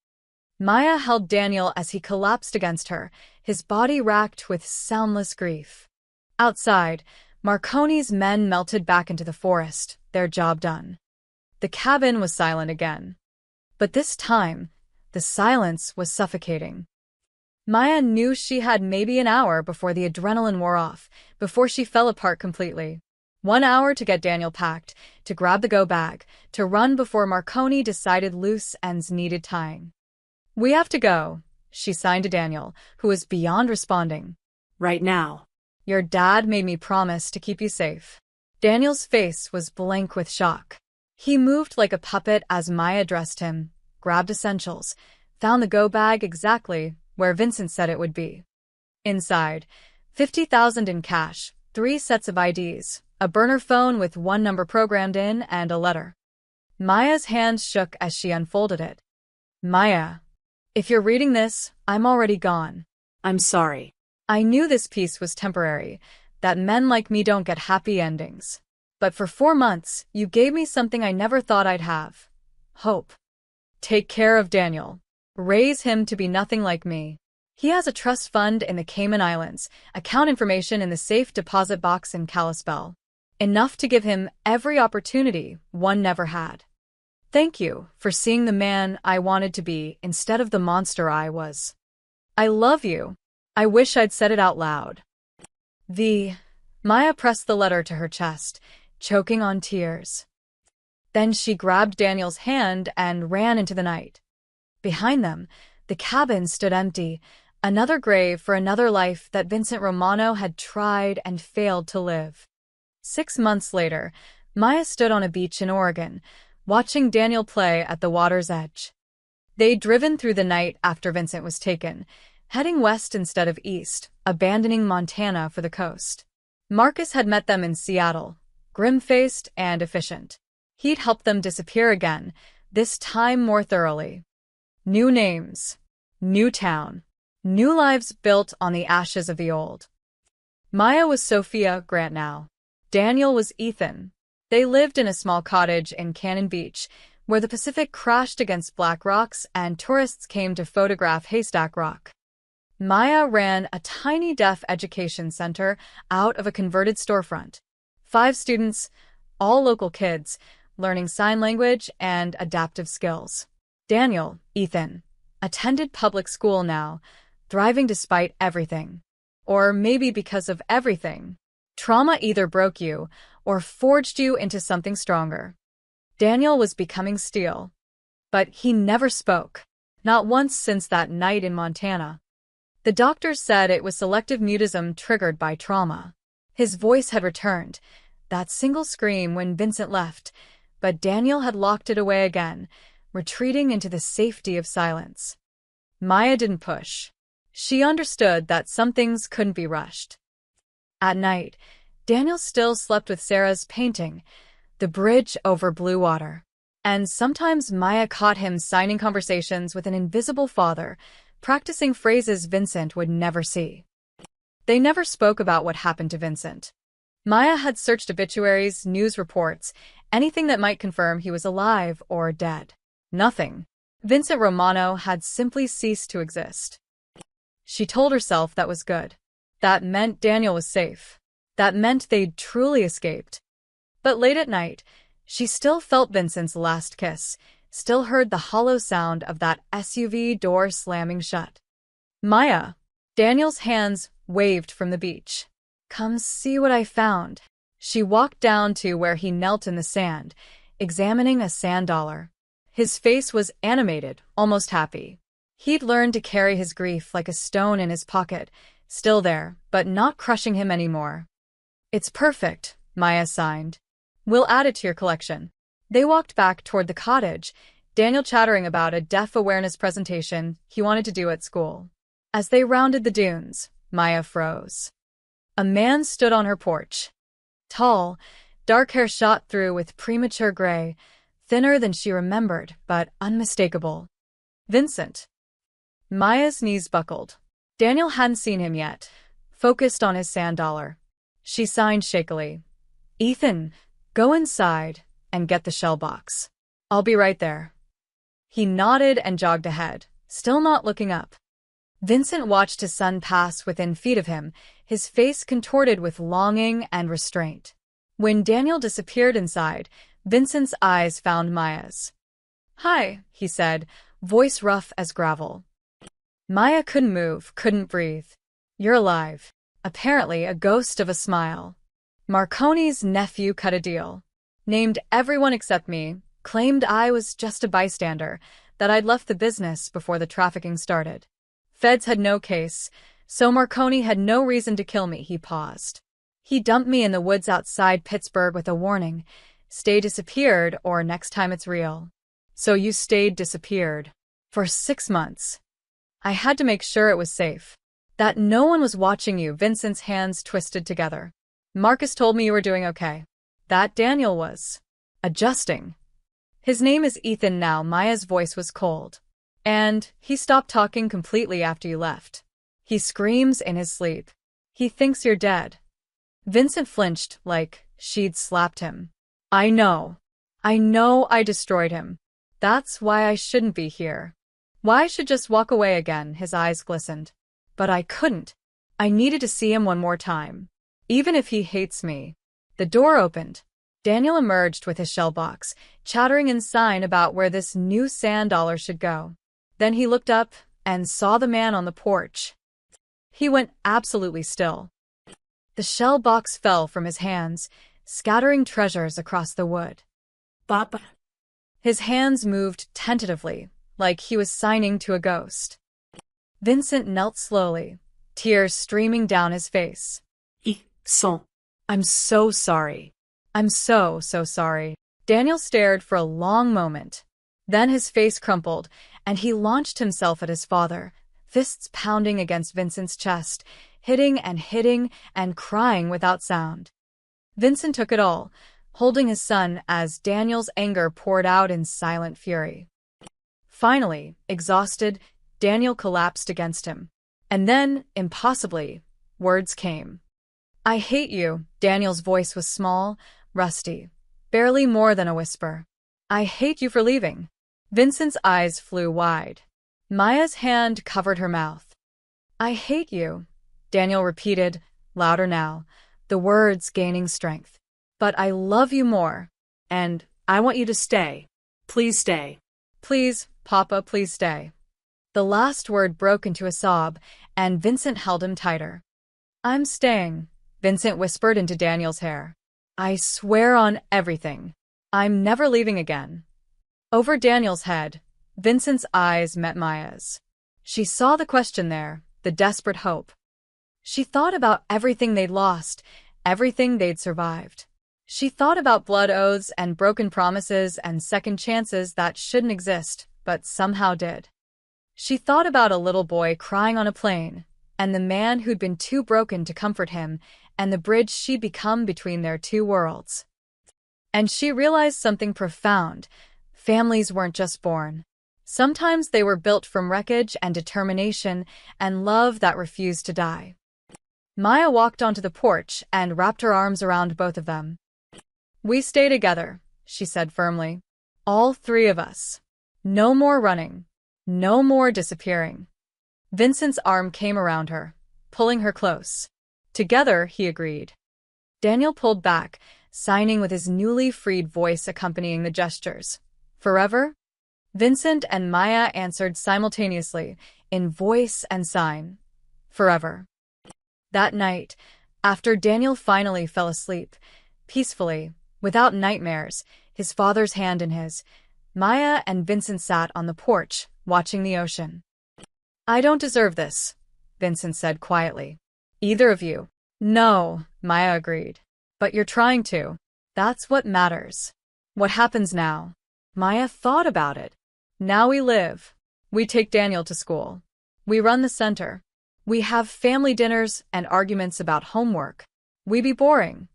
Maya held Daniel as he collapsed against her, his body racked with soundless grief. Outside, Marconi's men melted back into the forest, their job done. The cabin was silent again. But this time, the silence was suffocating. Maya knew she had maybe an hour before the adrenaline wore off, before she fell apart completely. 1 hour to get Daniel packed, to grab the go bag, to run before Marconi decided loose ends needed tying. "We have to go," she signed to Daniel, who was beyond responding. Right now. "Your dad made me promise to keep you safe." Daniel's face was blank with shock. He moved like a puppet as Maya dressed him, grabbed essentials, found the go bag exactly where Vincent said it would be. Inside, 50,000 in cash, 3 sets of IDs, a burner phone with 1 number programmed in, and a letter. Maya's hands shook as she unfolded it. "Maya, if you're reading this, I'm already gone. I'm sorry. I knew this piece was temporary, that men like me don't get happy endings. But for 4 months, you gave me something I never thought I'd have. Hope. Take care of Daniel. Raise him to be nothing like me. He has a trust fund in the Cayman Islands, account information in the safe deposit box in Kalispell. Enough to give him every opportunity one never had. Thank you for seeing the man I wanted to be instead of the monster I was. I love you. I wish I'd said it out loud." Maya pressed the letter to her chest, choking on tears. Then she grabbed Daniel's hand and ran into the night. Behind them, the cabin stood empty, another grave for another life that Vincent Romano had tried and failed to live. 6 months later, Maya stood on a beach in Oregon, watching Daniel play at the water's edge. They'd driven through the night after Vincent was taken, heading west instead of east, abandoning Montana for the coast. Marcus had met them in Seattle, grim-faced and efficient. He'd helped them disappear again, this time more thoroughly. New names, new town, new lives built on the ashes of the old. Maya was Sophia Grant now. Daniel was Ethan. They lived in a small cottage in Cannon Beach, where the Pacific crashed against black rocks and tourists came to photograph Haystack Rock. Maya ran a tiny deaf education center out of a converted storefront. 5 students, all local kids, learning sign language and adaptive skills. Daniel, Ethan, attended public school now, thriving despite everything. Or maybe because of everything. Trauma either broke you or forged you into something stronger. Daniel was becoming steel. But he never spoke. Not once since that night in Montana. The doctors said it was selective mutism triggered by trauma. His voice had returned, that single scream when Vincent left, but Daniel had locked it away again, retreating into the safety of silence. Maya didn't push. She understood that some things couldn't be rushed. At night, Daniel still slept with Sarah's painting, The Bridge Over Blue Water. And sometimes Maya caught him signing conversations with an invisible father, practicing phrases Vincent would never see. They never spoke about what happened to Vincent. Maya had searched obituaries, news reports, anything that might confirm he was alive or dead. Nothing. Vincent Romano had simply ceased to exist. She told herself that was good. That meant Daniel was safe. That meant they'd truly escaped. But late at night, she still felt Vincent's last kiss, still heard the hollow sound of that SUV door slamming shut. Maya. Daniel's hands waved from the beach. Come see what I found. She walked down to where he knelt in the sand, examining a sand dollar. His face was animated, almost happy. He'd learned to carry his grief like a stone in his pocket, still there, but not crushing him anymore. It's perfect, Maya signed. We'll add it to your collection. They walked back toward the cottage, Daniel chattering about a deaf awareness presentation he wanted to do at school. As they rounded the dunes, Maya froze. A man stood on her porch. Tall, dark hair shot through with premature gray, thinner than she remembered, but unmistakable. Vincent. Maya's knees buckled. Daniel hadn't seen him yet, focused on his sand dollar. She signed shakily. Ethan, go inside and get the shell box. I'll be right there. He nodded and jogged ahead, still not looking up. Vincent watched his son pass within feet of him, his face contorted with longing and restraint. When Daniel disappeared inside, Vincent's eyes found Maya's. Hi, he said, voice rough as gravel. Maya couldn't move, couldn't breathe. You're alive. Apparently a ghost of a smile. Marconi's nephew cut a deal. Named everyone except me, claimed I was just a bystander, that I'd left the business before the trafficking started. Feds had no case, so Marconi had no reason to kill me, he paused. He dumped me in the woods outside Pittsburgh with a warning. Stay disappeared or next time it's real. So you stayed disappeared. For 6 months. I had to make sure it was safe. That no one was watching you. Vincent's hands twisted together. Marcus told me you were doing okay. That Daniel was. Adjusting. His name is Ethan now. Maya's voice was cold. And he stopped talking completely after you left. He screams in his sleep. He thinks you're dead. Vincent flinched like she'd slapped him. I know I destroyed him. That's why I shouldn't be here. Why I should just walk away again. His eyes glistened. But I couldn't. I needed to see him one more time. Even if he hates me. The door opened. Daniel emerged with his shell box, chattering in sign about where this new sand dollar should go. Then he looked up and saw the man on the porch. He went absolutely still. The shell box fell from his hands, scattering treasures across the wood. Papa. His hands moved tentatively, like he was signing to a ghost. Vincent knelt slowly, tears streaming down his face. I'm so sorry. I'm so sorry. Daniel stared for a long moment. Then his face crumpled, and he launched himself at his father, fists pounding against Vincent's chest, hitting and crying without sound. Vincent took it all, holding his son as Daniel's anger poured out in silent fury. Finally, exhausted, Daniel collapsed against him. And then, impossibly, words came. I hate you. Daniel's voice was small, rusty, barely more than a whisper. I hate you for leaving. Vincent's eyes flew wide. Maya's hand covered her mouth. I hate you, Daniel repeated, louder now, the words gaining strength. But I love you more, and I want you to stay. Please stay. Please, Papa, please stay. The last word broke into a sob, and Vincent held him tighter. I'm staying, Vincent whispered into Daniel's hair. I swear on everything. I'm never leaving again. Over Daniel's head, Vincent's eyes met Maya's. She saw the question there, the desperate hope. She thought about everything they'd lost, everything they'd survived. She thought about blood oaths and broken promises and second chances that shouldn't exist, but somehow did. She thought about a little boy crying on a plane, and the man who'd been too broken to comfort him, and the bridge she'd become between their two worlds. And she realized something profound. Families weren't just born. Sometimes they were built from wreckage and determination and love that refused to die. Maya walked onto the porch and wrapped her arms around both of them. We stay together, she said firmly. All three of us. No more running. No more disappearing. Vincent's arm came around her, pulling her close. Together, he agreed. Daniel pulled back, signing with his newly freed voice accompanying the gestures. Forever? Vincent and Maya answered simultaneously, in voice and sign. Forever. That night, after Daniel finally fell asleep, peacefully, without nightmares, his father's hand in his, Maya and Vincent sat on the porch, watching the ocean. I don't deserve this, Vincent said quietly. Either of you. No, Maya agreed. But you're trying to. That's what matters. What happens now? Maya thought about it. Now we live. We take Daniel to school. We run the center. We have family dinners and arguments about homework. We be boring.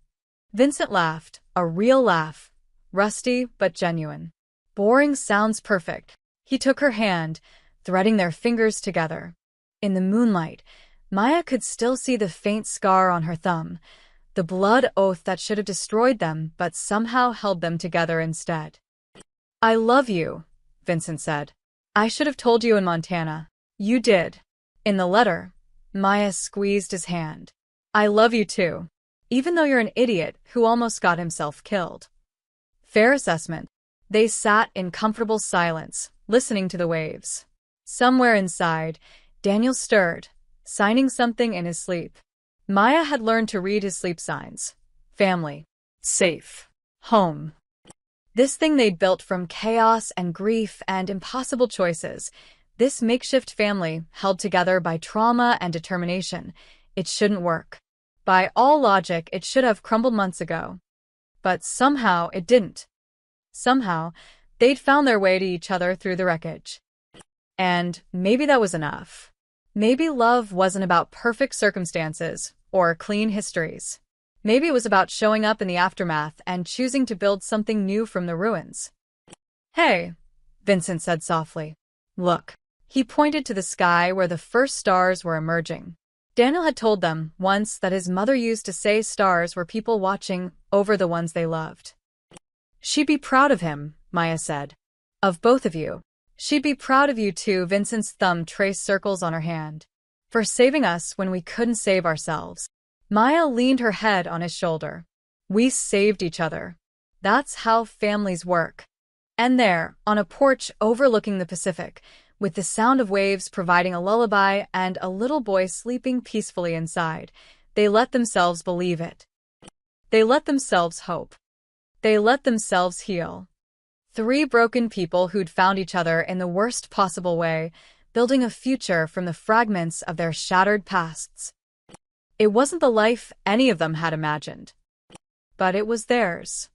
Vincent laughed, a real laugh. Rusty but genuine. Boring sounds perfect. He took her hand, threading their fingers together. In the moonlight, Maya could still see the faint scar on her thumb, the blood oath that should have destroyed them but somehow held them together instead. I love you, Vincent said. I should have told you in Montana. You did. In the letter, Maya squeezed his hand. I love you too, even though you're an idiot who almost got himself killed. Fair assessment. They sat in comfortable silence, listening to the waves. Somewhere inside, Daniel stirred, signing something in his sleep. Maya had learned to read his sleep signs. Family. Safe. Home. This thing they'd built from chaos and grief and impossible choices, this makeshift family held together by trauma and determination, it shouldn't work. By all logic, it should have crumbled months ago. But somehow it didn't. Somehow, they'd found their way to each other through the wreckage. And maybe that was enough. Maybe love wasn't about perfect circumstances or clean histories. Maybe it was about showing up in the aftermath and choosing to build something new from the ruins. Hey, Vincent said softly. Look. He pointed to the sky where the first stars were emerging. Daniel had told them once that his mother used to say stars were people watching over the ones they loved. She'd be proud of him, Maya said. Of both of you. She'd be proud of you too, Vincent's thumb traced circles on her hand. For saving us when we couldn't save ourselves. Maya leaned her head on his shoulder. We saved each other. That's how families work. And there, on a porch overlooking the Pacific, with the sound of waves providing a lullaby and a little boy sleeping peacefully inside, they let themselves believe it. They let themselves hope. They let themselves heal. Three broken people who'd found each other in the worst possible way, building a future from the fragments of their shattered pasts. It wasn't the life any of them had imagined. But it was theirs.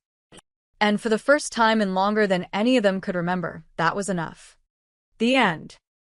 And for the first time in longer than any of them could remember, that was enough. The end.